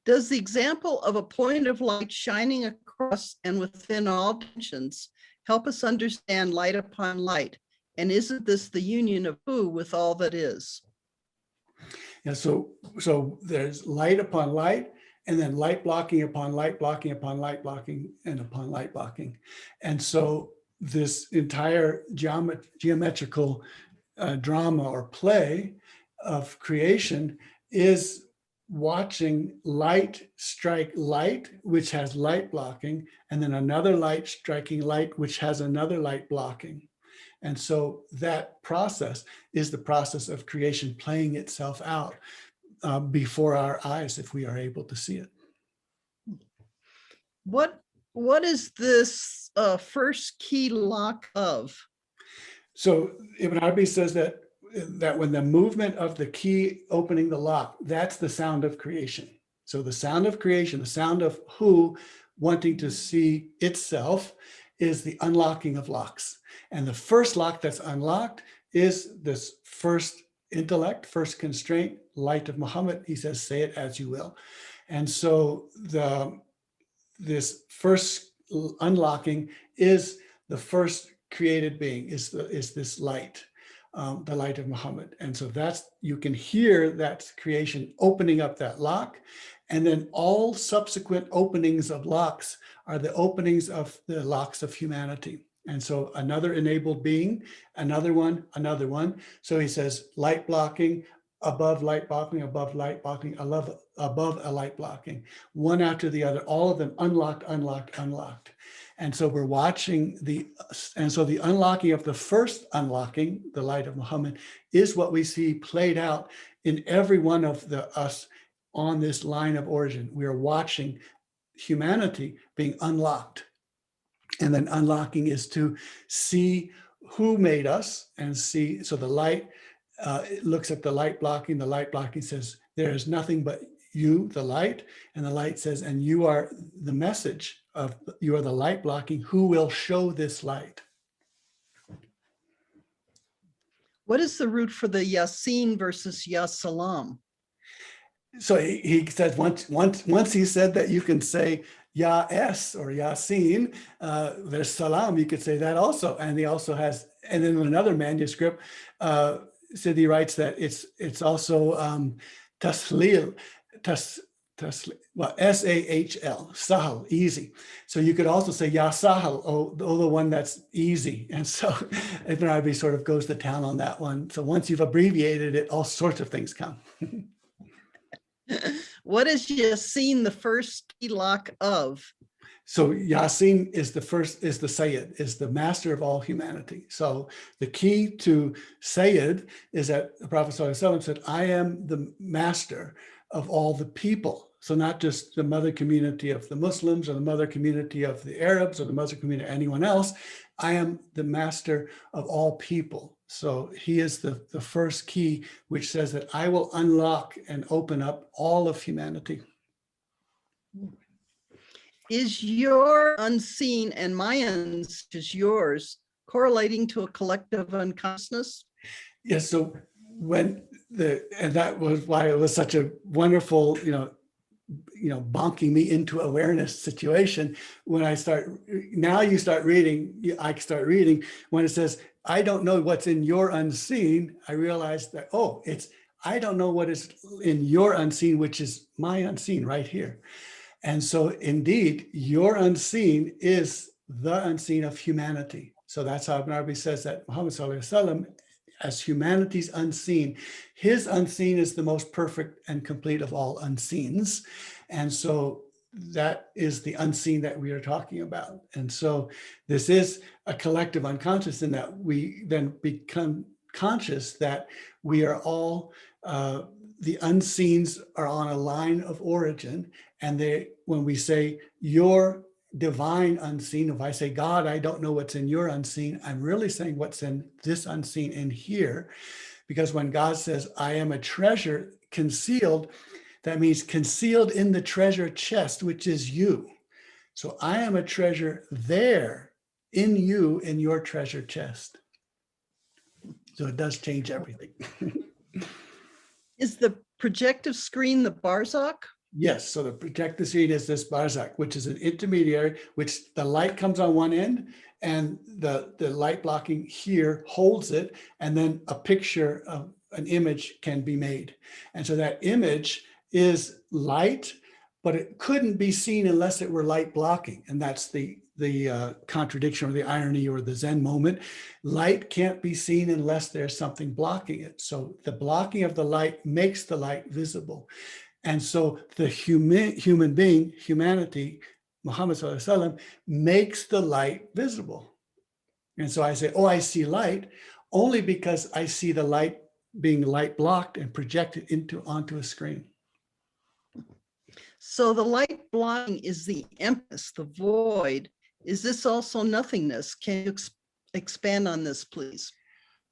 Does the example of a point of light shining across and within all dimensions help us understand light upon light? And isn't this the union of who with all that is? Yeah, so there's light upon light, and then light blocking upon light blocking upon light blocking and upon light blocking. And so this entire geometrical drama or play of creation is watching light strike light, which has light blocking, and then another light striking light, which has another light blocking. And so that process is the process of creation playing itself out before our eyes, if we are able to see it. What is this first key lock of? So Ibn Arabi says that when the movement of the key opening the lock, that's the sound of creation. So the sound of creation, the sound of who wanting to see itself, is the unlocking of locks. And the first lock that's unlocked is this first intellect, first constraint, light of Muhammad. He says, say it as you will. And so this first unlocking is the first created being, is this light, the light of Muhammad. And so you can hear that creation opening up that lock. And then all subsequent openings of locks are the openings of the locks of humanity. And so another enabled being, another one. So he says light blocking, above light blocking, above light blocking, above a light blocking, one after the other, all of them unlocked. And so we're watching the unlocking of the first unlocking, the light of Muhammad, is what we see played out in every one of us on this line of origin. We are watching humanity being unlocked. And then unlocking is to see who made us and see. So the light looks at the light blocking. The light blocking says, there is nothing but you, the light. And the light says, and you are the message of, you are the light blocking. Who will show this light? What is the root for the Yasin versus Yasalam? So he says once he said that you can say Ya-S or Yasin, there's Salam, you could say that also. And he also has, and then in another manuscript, Siddhi writes that it's also Taslil, well, S-A-H-L, Sahal, easy. So you could also say Ya Sahal, oh, the one that's easy. And so Ibn Arabi sort of goes to town on that one. So once you've abbreviated it, all sorts of things come. What is Yasin the first key lock of? So Yasin is the Sayyid, is the master of all humanity. So the key to Sayyid is that the Prophet ﷺ said, I am the master of all the people. So not just the mother community of the Muslims or the mother community of the Arabs or the mother community of anyone else. I am the master of all people. So he is the first key, which says that I will unlock and open up all of humanity. Is your unseen and my unseen is yours correlating to a collective unconsciousness? Yes. So when and that was why it was such a wonderful, bonking me into awareness situation. When I start, now you start reading, I start reading when it says, I don't know what's in your unseen. I realized that, oh, I don't know what is in your unseen, which is my unseen right here. And so indeed, your unseen is the unseen of humanity. So that's how Ibn Arabi says that Muhammad Sallallahu Alaihi Wasallam, as humanity's unseen, his unseen is the most perfect and complete of all unseens. And so that is the unseen that we are talking about. And so this is a collective unconscious in that we then become conscious that we are all, the unseens are on a line of origin. And when we say your divine unseen, if I say, God, I don't know what's in your unseen, I'm really saying what's in this unseen in here. Because when God says, I am a treasure concealed, that means concealed in the treasure chest, which is you. So I am a treasure there in you, in your treasure chest. So it does change everything. Is the projective screen the barzakh? Yes, so the projective screen is this barzakh, which is an intermediary, which the light comes on one end and the light blocking here holds it, and then a picture of an image can be made. And so that image is light, but it couldn't be seen unless it were light blocking. And that's the contradiction or the irony or the Zen moment. Light can't be seen unless there's something blocking it. So the blocking of the light makes the light visible. And so the human being, humanity, Muhammad Sallallahu Alaihi Wasallam, makes the light visible. And so I say, oh, I see light only because I see the light being light blocked and projected onto a screen. So the light blocking is the emptiness, the void. Is this also nothingness? Can you expand on this, please?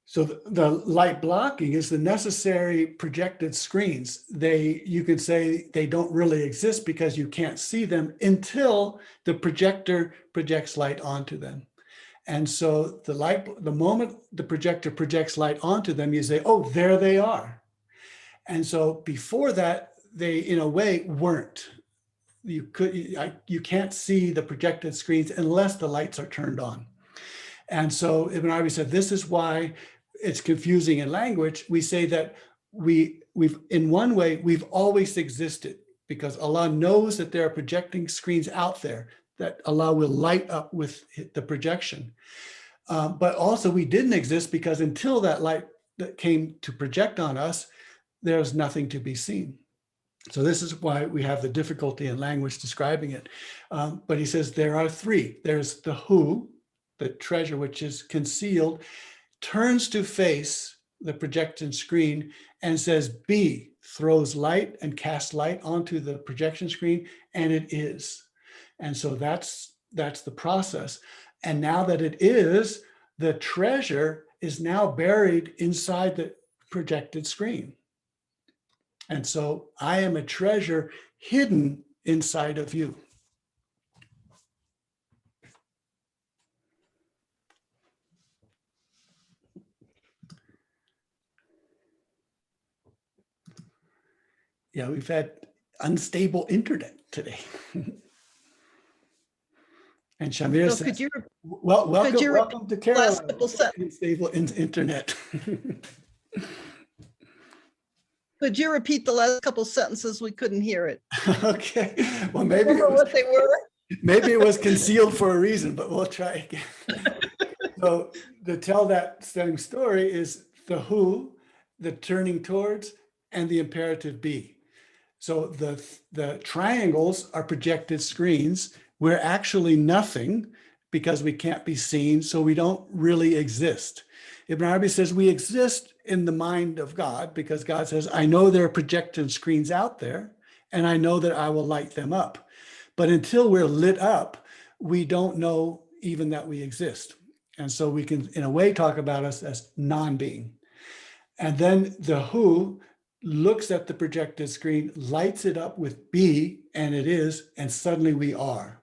So the light blocking is the necessary projected screens. You could say they don't really exist because you can't see them until the projector projects light onto them. And so the moment the projector projects light onto them, you say, oh, there they are. And so before that, they in a way weren't. You can't see the projected screens unless the lights are turned on. And so Ibn Arabi said, this is why it's confusing in language. We say that we've in one way, we've always existed because Allah knows that there are projecting screens out there that Allah will light up with the projection. But also we didn't exist because until that light that came to project on us, there's nothing to be seen. So this is why we have the difficulty in language describing it. But he says there are three. There's the who, the treasure, which is concealed, turns to face the projection screen and says, be, throws light and casts light onto the projection screen, and it is. And so that's the process. And now that it is, the treasure is now buried inside the projected screen. And so I am a treasure hidden inside of you. Yeah, we've had unstable internet today. And Shamir So says, could you welcome to Carolina. last couple sentences? Unstable internet. Could you repeat the last couple sentences? We couldn't hear it. Okay, well, maybe Remember what they were? maybe it was concealed for a reason, but we'll try again. So to tell that same story is the who, the turning towards, and the imperative be. So the triangles are projected screens. We're actually nothing because we can't be seen, so we don't really exist. Ibn Arabi says we exist in the mind of God because God says, I know there are projected screens out there and I know that I will light them up. But until we're lit up, we don't know even that we exist. And so we can, in a way, talk about us as non-being. And then the who looks at the projected screen, lights it up with be, and it is, and suddenly we are.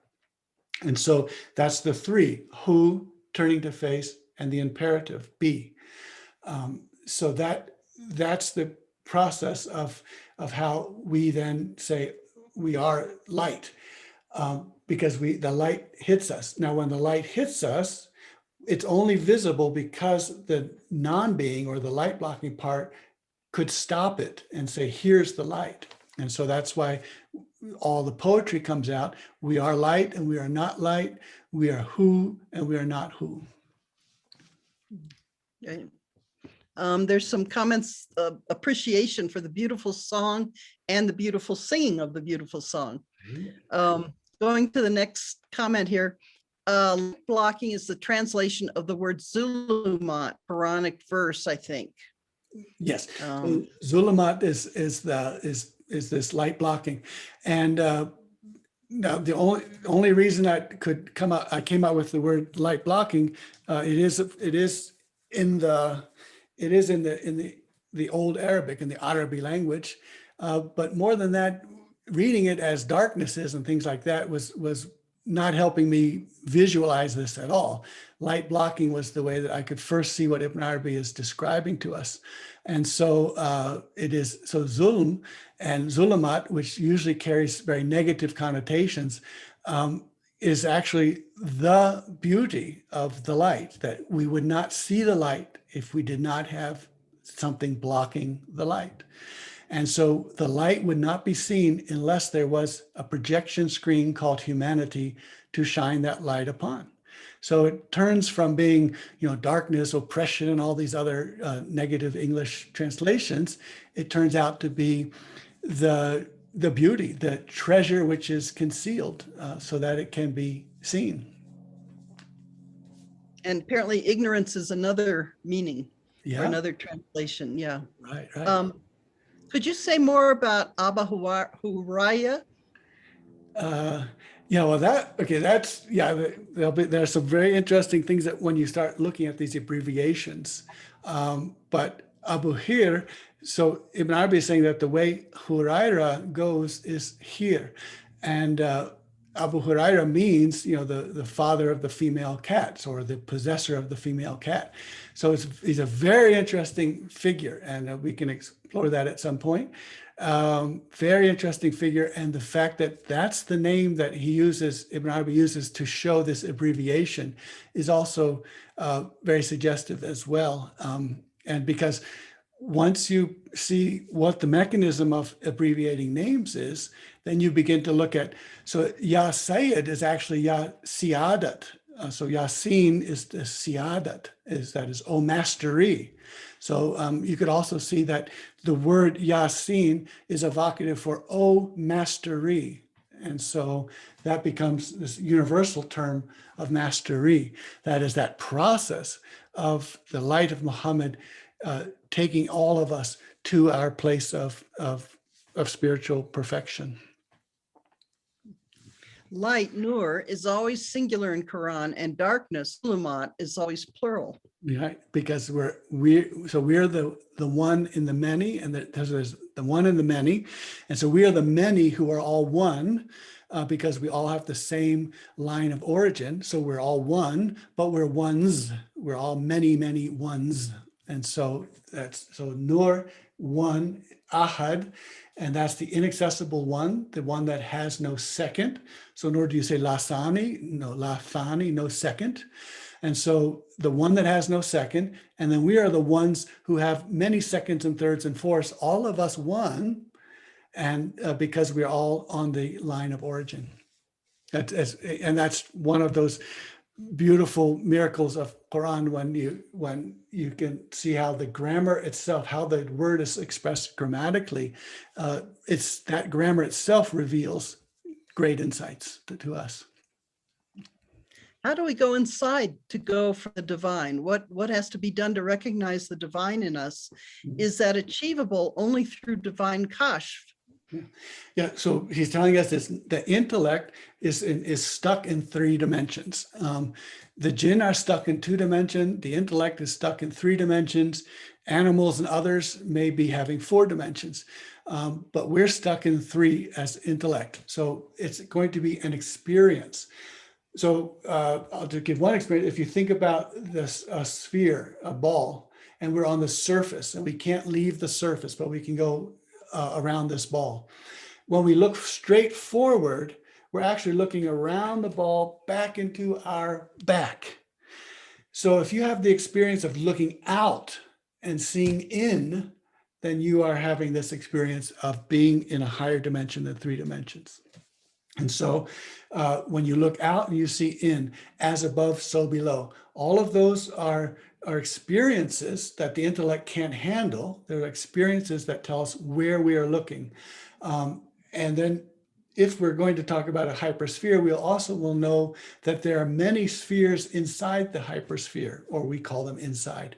And so that's the three: who, turning to face, and the imperative, be. So that's the process of how we then say we are light, because the light hits us. Now, when the light hits us, it's only visible because the non-being or the light blocking part could stop it and say, here's the light. And so that's why all the poetry comes out. We are light and we are not light. We are who and we are not who. Okay. There's some comments of appreciation for the beautiful song and the beautiful singing of the beautiful song. Going to the next comment here. Blocking is the translation of the word Zulumat, Quranic verse, I think. Yes, Zulumat is this light blocking, and now the only reason I came out with the word light blocking, it is in the old Arabic, in the Arabi language, but more than that, reading it as darknesses and things like that was not helping me visualize this at all. Light blocking was the way that I could first see what Ibn Arabi is describing to us. And so zulm and zulumat, which usually carries very negative connotations, is actually the beauty of the light, that we would not see the light if we did not have something blocking the light. And so the light would not be seen unless there was a projection screen called humanity to shine that light upon. So it turns from being, darkness, oppression, and all these other negative English translations. It turns out to be the beauty, the treasure which is concealed, so that it can be seen. And apparently ignorance is another meaning, or another translation. Yeah. Right. Could you say more about Abu Hurairah? There's some very interesting things that when you start looking at these abbreviations. But Abu Hir, so Ibn Arabi is saying that the way Hurairah goes is here. And Abu Hurairah means, the father of the female cats, or the possessor of the female cat. So he's a very interesting figure, and we can explore that at some point. Very interesting figure, and the fact that that's the name that Ibn Arabi uses to show this abbreviation is also very suggestive as well. And because once you see what the mechanism of abbreviating names is, then you begin to look at, so Ya Sayyid is actually Ya Siadat. So Yasin is the Siadat, that is, O Mastery. So you could also see that the word Yasin is evocative for O Mastery. And so that becomes this universal term of mastery. That is that process of the light of Muhammad taking all of us to our place of spiritual perfection. Light, nur, is always singular in Quran, and darkness, zulumat, is always plural. Yeah, because we're the one in the many, and there's the one in the many, and so we are the many who are all one, because we all have the same line of origin. So we're all one, but we're ones. We're all many, many ones, and so nur, one, ahad. And that's the inaccessible one, the one that has no second. So nor do you say lasani, no lafani, no second. And so the one that has no second, and then we are the ones who have many seconds and thirds and fourths, all of us one, and because we're all on the line of origin. And that's one of those beautiful miracles of Quran when you can see how the grammar itself, how the word is expressed grammatically, it's that grammar itself reveals great insights to us. How do we go inside to go for the divine? What has to be done to recognize the divine in us? Is that achievable only through divine kashf? Yeah, so he's telling us this, the intellect is stuck in 3 dimensions. The jinn are stuck in 2 dimensions, the intellect is stuck in 3 dimensions, animals and others may be having 4 dimensions, but we're stuck in 3 as intellect. So it's going to be an experience. So I'll just give one experience. If you think about this a sphere, a ball, and we're on the surface and we can't leave the surface, but we can go around this ball. When we look straight forward, we're actually looking around the ball back into our back. So if you have the experience of looking out and seeing in, then you are having this experience of being in a higher dimension than 3 dimensions. And so when you look out and you see in, as above, so below, all of those are experiences that the intellect can't handle. They're experiences that tell us where we are looking. And then if we're going to talk about a hypersphere, we also will know that there are many spheres inside the hypersphere, or we call them inside.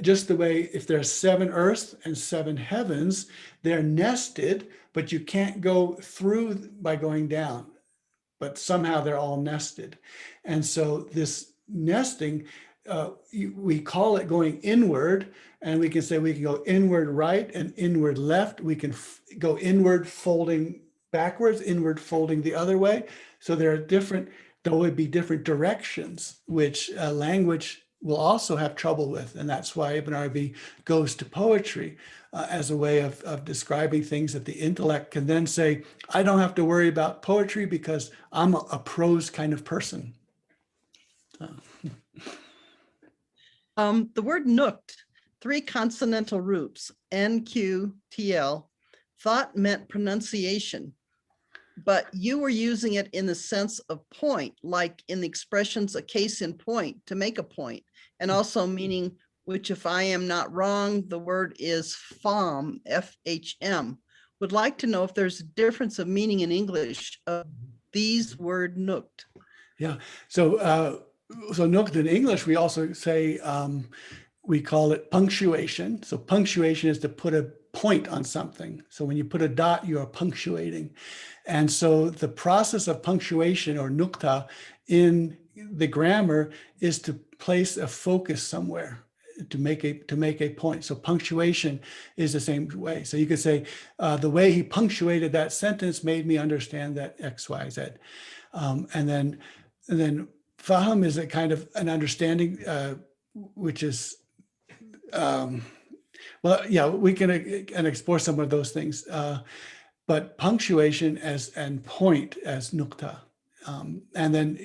Just the way if there are 7 earths and 7 heavens, they're nested, but you can't go through by going down, but somehow they're all nested. And so this nesting, we call it going inward, and we can say we can go inward right and inward left. We can go inward folding backwards, inward folding the other way. So there would be different directions, which language will also have trouble with. And that's why Ibn Arabi goes to poetry as a way of describing things that the intellect can then say, I don't have to worry about poetry because I'm a prose kind of person. The word nooked, 3 consonantal roots, NQTL, thought meant pronunciation, but you were using it in the sense of point, like in the expressions a case in point, to make a point, and also meaning, which if I am not wrong, the word is FHM, F-H-M. Would like to know if there's a difference of meaning in English of these word nooked. Yeah, so nooked in English, we also say, we call it punctuation. So punctuation is to put a point on something. So when you put a dot, you are punctuating. And so the process of punctuation, or nukta, in the grammar is to place a focus somewhere, to make a point. So punctuation is the same way. So you could say, the way he punctuated that sentence made me understand that X, Y, Z. And then fahm is a kind of an understanding, which is, well, yeah, we can explore some of those things. But punctuation and point as nukta. And then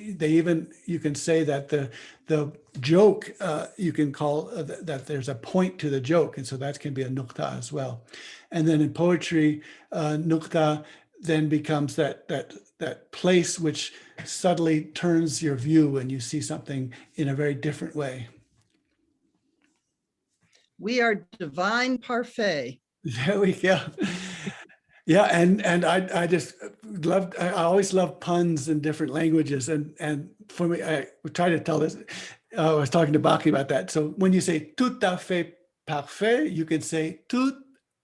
you can say that the joke, you can call that there's a point to the joke. And so that can be a nukta as well. And then in poetry, nukta then becomes that place which subtly turns your view and you see something in a very different way. We are divine parfait. There we go. Yeah, and I just loved, I always love puns in different languages. And for me, I try to tell this, I was talking to Baki about that. So when you say tout à fait parfait, you can say tout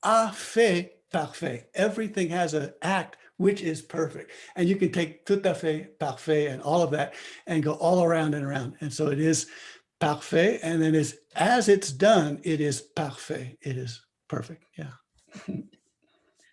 à fait parfait. Everything has an act which is perfect. And you can take tout à fait parfait and all of that and go all around and around. And so it is parfait. And then as it's done, it is parfait. It is perfect. Yeah.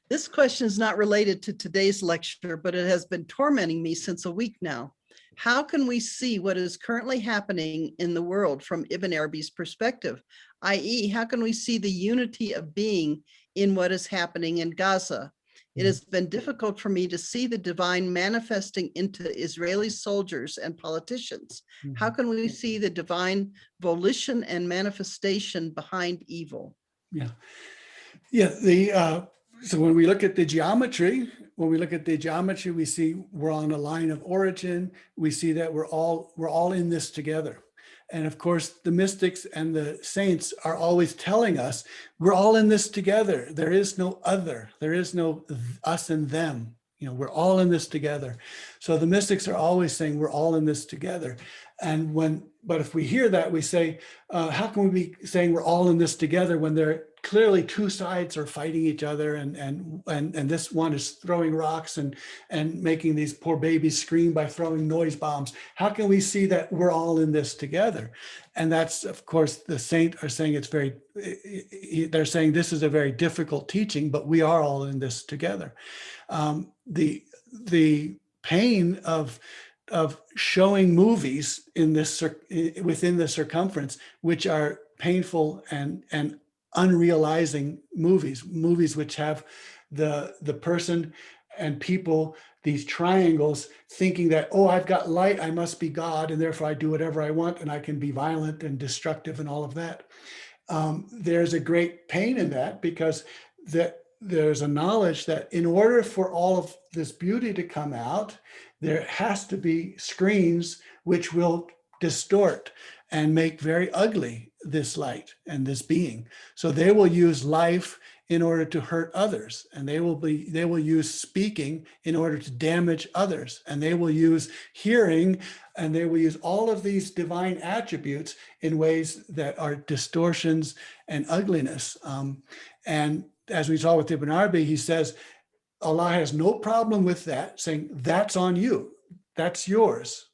This question is not related to today's lecture, but it has been tormenting me since a week now. How can we see what is currently happening in the world from Ibn Arabi's perspective? I.e., how can we see the unity of being in what is happening in Gaza? It has been difficult for me to see the divine manifesting into Israeli soldiers and politicians. How can we see the divine volition and manifestation behind evil? Yeah. Yeah. So when we look at the geometry, we see we're on a line of origin. We see that we're all in this together. And of course, the mystics and the saints are always telling us we're all in this together. There is no other. There is no us and them. You know, we're all in this together. So the mystics are always saying we're all in this together. But if we hear that, we say, how can we be saying we're all in this together when there clearly 2 sides are fighting each other, and this one is throwing rocks and making these poor babies scream by throwing noise bombs? How can we see that we're all in this together? And that's, of course, the saint are saying they're saying this is a very difficult teaching, but we are all in this together. The pain of of showing movies in this within the circumference, which are painful and unrealizing movies which have the person and people, these triangles, thinking that, oh, I've got light, I must be God, and therefore I do whatever I want, and I can be violent and destructive and all of that. There's a great pain in that, because there's a knowledge that in order for all of this beauty to come out, there has to be screens which will distort and make very ugly this light and this being. So they will use life in order to hurt others, and they will use speaking in order to damage others, and they will use hearing, and they will use all of these divine attributes in ways that are distortions and ugliness. And as we saw with Ibn Arabi, he says Allah has no problem with that, saying that's on you, that's yours.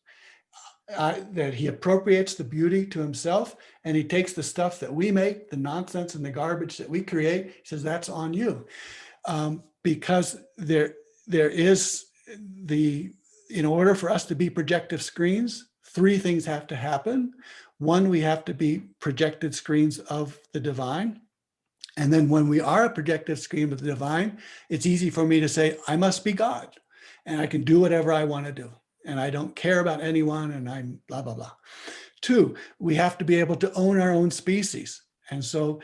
That he appropriates the beauty to himself, and he takes the stuff that we make, the nonsense and the garbage that we create, he says that's on you. Because there is in order for us to be projective screens, three things have to happen. One, we have to be projected screens of the divine. And then when we are a projective screen of the divine, it's easy for me to say, I must be God, and I can do whatever I want to do, and I don't care about anyone, and I'm blah, blah, blah. Two, we have to be able to own our own species. And so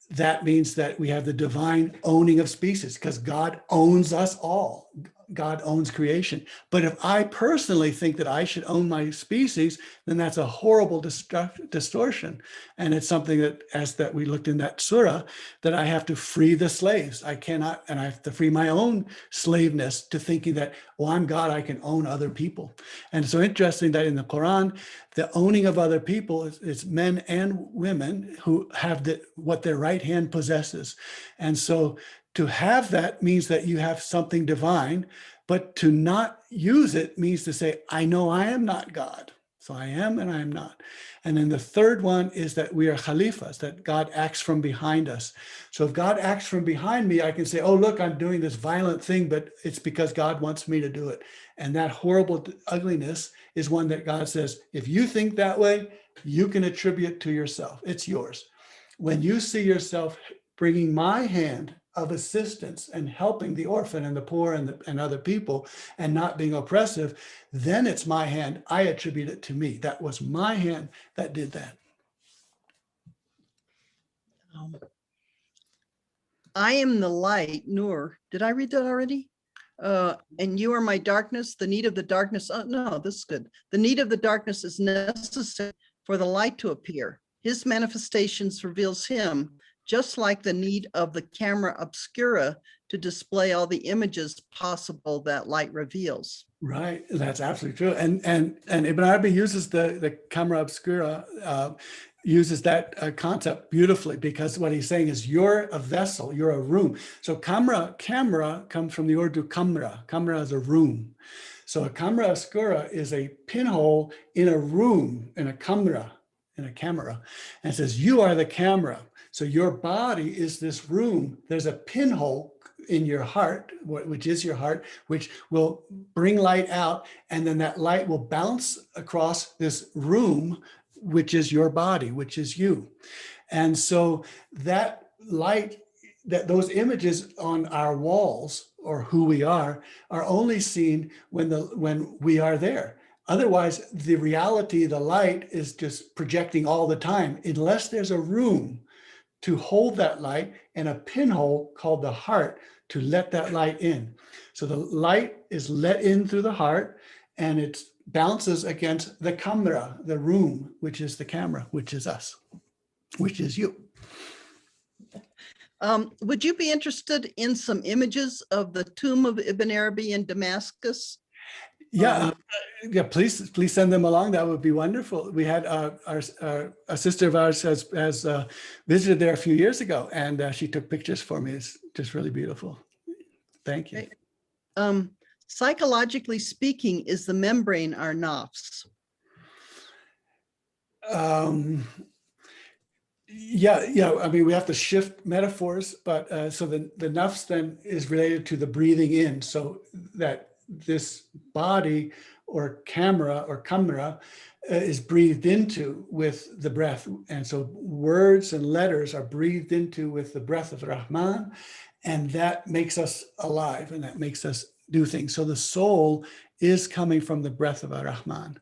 that means that we have the divine owning of species, because God owns us all. God owns creation. But if I personally think that I should own my species, then that's a horrible distortion. And it's something that, as that we looked in that Sūrah, that I have to free the slaves. I cannot, and I have to free my own slaveness to thinking that, well, I'm God, I can own other people. And so interesting that in the Quran, the owning of other people is men and women who have what their right hand possesses. And so to have that means that you have something divine, but to not use it means to say, I know I am not God. So I am and I am not. And then the third one is that we are khalifas, that God acts from behind us. So if God acts from behind me, I can say, oh, look, I'm doing this violent thing, but it's because God wants me to do it. And that horrible ugliness is one that God says, if you think that way, you can attribute to yourself. It's yours. When you see yourself bringing my hand of assistance and helping the orphan and the poor and other people and not being oppressive, then it's my hand. I attribute it to me. That was my hand that did that. I am the light, Nur. Did I read that already? And you are my darkness, the need of the darkness. Oh, no, this is good. The need of the darkness is necessary for the light to appear. His manifestations reveals him, just like the need of the camera obscura to display all the images possible that light reveals. Right, that's absolutely true. And Ibn Arabi uses the camera obscura, uses that concept beautifully, because what he's saying is you're a vessel, you're a room. So camera comes from the Urdu kamra. Kamra is a room. So a camera obscura is a pinhole in a room, in a camera. And it says you are the camera. So your body is this room. There's a pinhole in your heart, which is your heart, which will bring light out, and then that light will bounce across this room, which is your body, which is you. And so that light, that those images on our walls, or who we are only seen when we are there. Otherwise, the reality, the light is just projecting all the time, unless there's a room to hold that light and a pinhole called the heart to let that light in. So the light is let in through the heart, and it bounces against the camera, the room, which is the camera, which is us, which is you. Would you be interested in some images of the tomb of Ibn Arabi in Damascus? Yeah, please send them along. That would be wonderful. We had a sister of ours has visited there a few years ago, and she took pictures for me. It's just really beautiful. Thank you. Psychologically speaking, is the membrane our nafs? Yeah. I mean, we have to shift metaphors, but so the nafs then is related to the breathing in, so that this body or camera or kamera is breathed into with the breath. And so words and letters are breathed into with the breath of Rahman, and that makes us alive and that makes us do things. So the soul is coming from the breath of Ar-Rahman.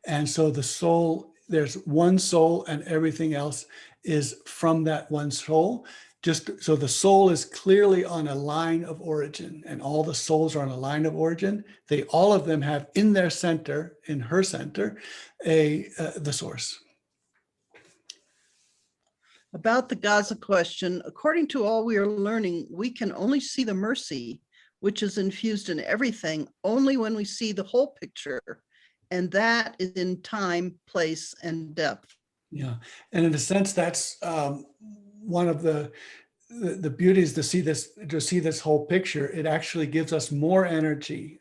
And so the soul, there's one soul and everything else is from that one soul. Just so the soul is clearly on a line of origin, and all the souls are on a line of origin. They, all of them have in their center, in her center, the source. About the Gaza question, according to all we are learning, we can only see the mercy, which is infused in everything, only when we see the whole picture. And that is in time, place, and depth. Yeah, and in a sense, that's one of the beauties to see this whole picture. It actually gives us more energy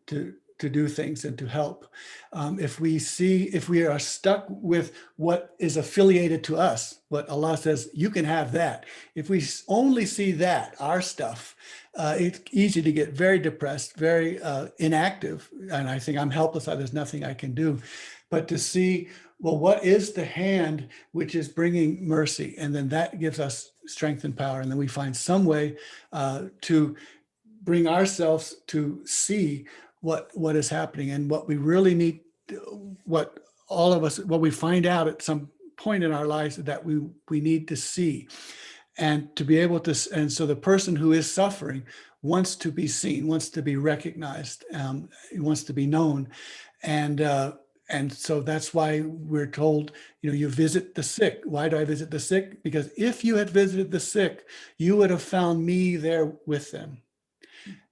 to do things and to help. If we are stuck with what is affiliated to us, what Allah says, you can have that. If we only see that, our stuff, it's easy to get very depressed, very inactive. And I think I'm helpless, there's nothing I can do. But to see, well, what is the hand which is bringing mercy? And then that gives us strength and power. And then we find some way to bring ourselves to see what is happening, and what we really need, what all of us, what we find out at some point in our lives that we need to see, and to be able to. And so the person who is suffering wants to be seen, wants to be recognized, wants to be known, and so that's why we're told, you visit the sick. Why do I visit the sick? Because if you had visited the sick, you would have found me there with them.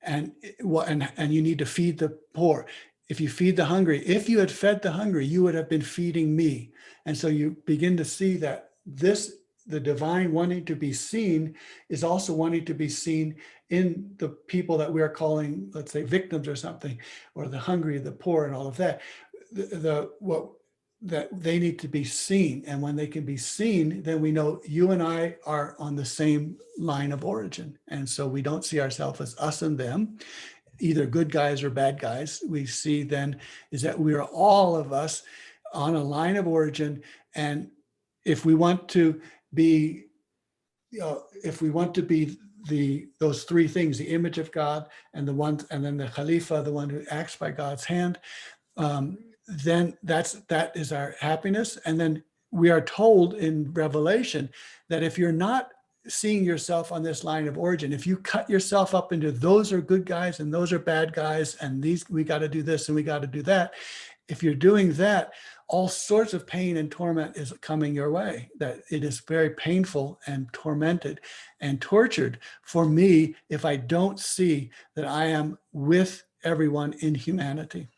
And you need to feed the poor. If you feed the hungry, if you had fed the hungry, you would have been feeding me. And so you begin to see that the divine wanting to be seen is also wanting to be seen in the people that we are calling, let's say, victims or something, or the hungry, the poor, and all of that. That they need to be seen. And when they can be seen, then we know you and I are on the same line of origin. And so we don't see ourselves as us and them, either good guys or bad guys. We see then is that we are all of us on a line of origin. And if we want to be, those three things, the image of God and then the Khalifa, the one who acts by God's hand, then that is our happiness. And then we are told in Revelation that if you're not seeing yourself on this line of origin, if you cut yourself up into those are good guys and those are bad guys, and these, we got to do this and we got to do that. If you're doing that, all sorts of pain and torment is coming your way. That it is very painful and tormented and tortured for me if I don't see that I am with everyone in humanity.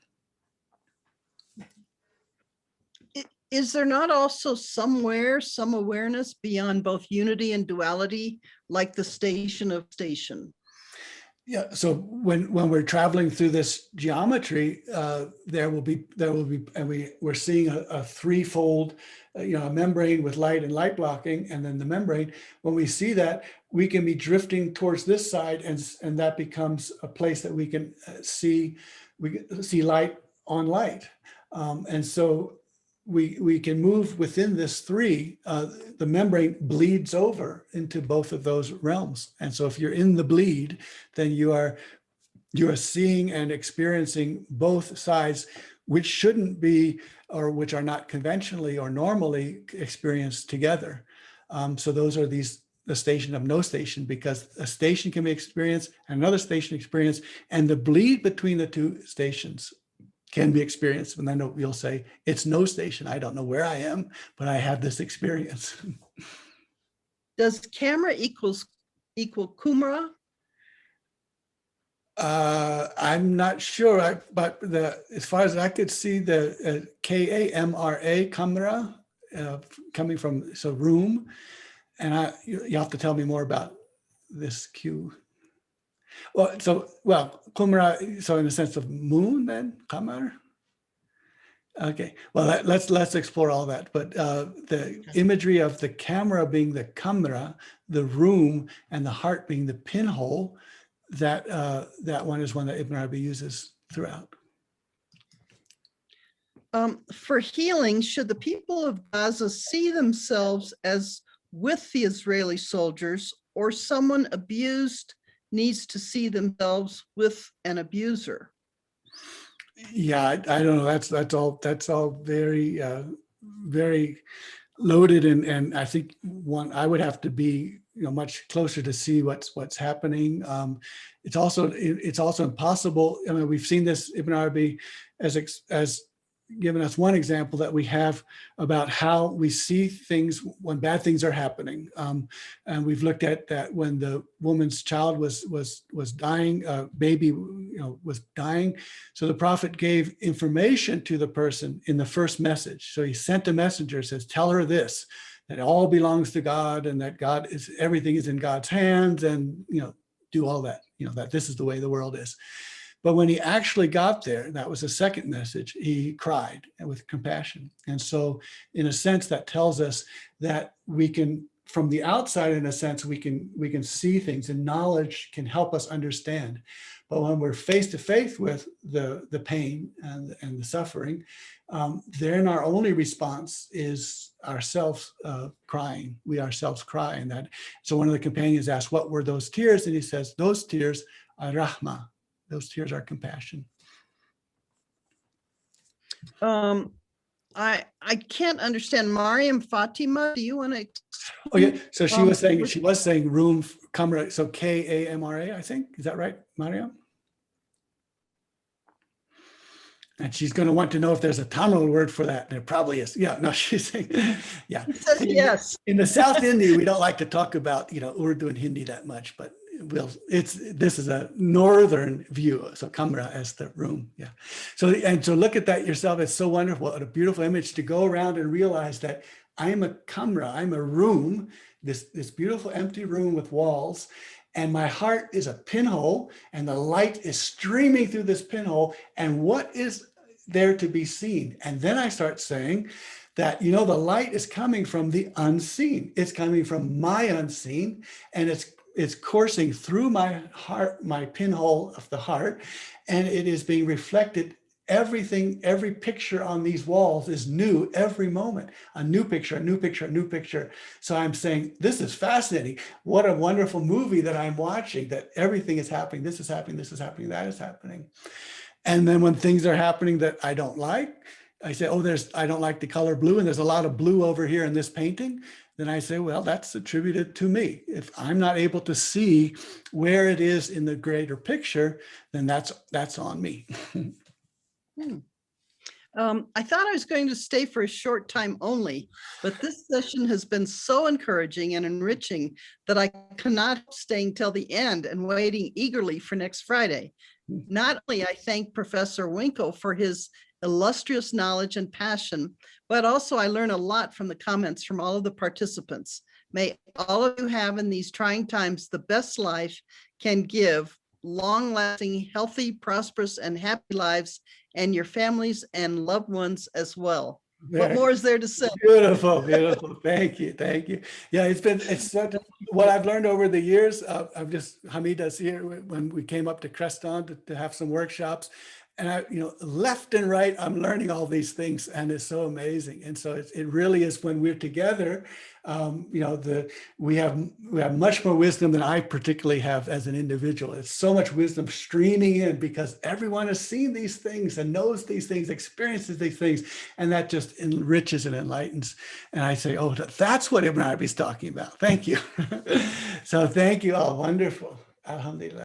Is there not also somewhere some awareness beyond both unity and duality, like the station of station? Yeah. So when we're traveling through this geometry, there will be, and we're seeing a threefold, a membrane with light and light blocking, and then the membrane. When we see that, we can be drifting towards this side, and that becomes a place that we can see. We see light on light, and so we can move within this three. The membrane bleeds over into both of those realms. And so if you're in the bleed, then you are seeing and experiencing both sides, which shouldn't be, or which are not conventionally or normally experienced together. So those are the station of no station, because a station can be experienced and another station experienced, and the bleed between the two stations can be experienced. And then you'll say, it's no station. I don't know where I am, but I have this experience. Does camera equal kumra? I'm not sure, but as far as I could see, the K-A-M-R-A, camera, coming from room. And you have to tell me more about this Q. Well, Qumra, so in the sense of moon then, Qamar? Okay, well, let's explore all that. But the imagery of the camera being the kamra, the room, and the heart being the pinhole, that one is one that Ibn Arabi uses throughout. For healing, should the people of Gaza see themselves as with the Israeli soldiers, or someone abused needs to see themselves with an abuser? Yeah, I don't know. That's all very very loaded, and I think I would have to be much closer to see what's happening. It's also impossible. I mean, we've seen this. Ibn Arabi as given us one example that we have about how we see things when bad things are happening, and we've looked at that when the woman's child was dying, baby was dying. So the prophet gave information to the person in the first message. So he sent a messenger, says, tell her this, that it all belongs to God, and that everything is in God's hands, and do all that, that this is the way the world is. But when he actually got there, that was the second message, he cried with compassion. And so in a sense, that tells us that we can, from the outside, in a sense, we can see things, and knowledge can help us understand. But when we're face to face with the pain and the suffering, then our only response is ourselves crying. We ourselves cry. And that, so one of the companions asked, what were those tears? And he says, those tears are rahmah. Those tears are compassion. I can't understand. Mariam Fatima, do you want to? Oh yeah. So she was saying room kamra. So Kamra, I think. Is that right, Mariam? And she's going to want to know if there's a Tamil word for that. There probably is. Yeah. No, she's saying, yeah. Yes. In the South India, we don't like to talk about Urdu and Hindi that much, but this is a northern view, so kamra as the room. Yeah. So look at that yourself. It's so wonderful. What a beautiful image to go around and realize that I'm a kamra, I'm a room, this beautiful empty room with walls, and my heart is a pinhole, and the light is streaming through this pinhole, and what is there to be seen? And then I start saying that, the light is coming from the unseen. It's coming from my unseen, and it's coursing through my heart, my pinhole of the heart, and it is being reflected. Everything, every picture on these walls is new every moment. A new picture, a new picture, a new picture. So I'm saying, this is fascinating. What a wonderful movie that I'm watching, that everything is happening. This is happening, this is happening, that is happening. And then when things are happening that I don't like, I say, I don't like the color blue, and there's a lot of blue over here in this painting. Then I say, well, that's attributed to me. If I'm not able to see where it is in the greater picture, then that's on me. I thought I was going to stay for a short time only, but this session has been so encouraging and enriching that I cannot help staying till the end and waiting eagerly for next Friday. Not only I thank Professor Winkel for his illustrious knowledge and passion, but also I learn a lot from the comments from all of the participants. May all of you have in these trying times the best life can give, long-lasting, healthy, prosperous, and happy lives, and your families and loved ones as well. What more is there to say? Beautiful, beautiful. Thank you, thank you. Yeah, it's such what I've learned over the years. Hamida's here when we came up to Creston to have some workshops. And I, left and right, I'm learning all these things, and it's so amazing. And so it really is when we're together, we have much more wisdom than I particularly have as an individual. It's so much wisdom streaming in because everyone has seen these things and knows these things, experiences these things, and that just enriches and enlightens. And I say, oh, that's what Ibn Arabi is talking about. Thank you. So thank you all. Wonderful. Alhamdulillah.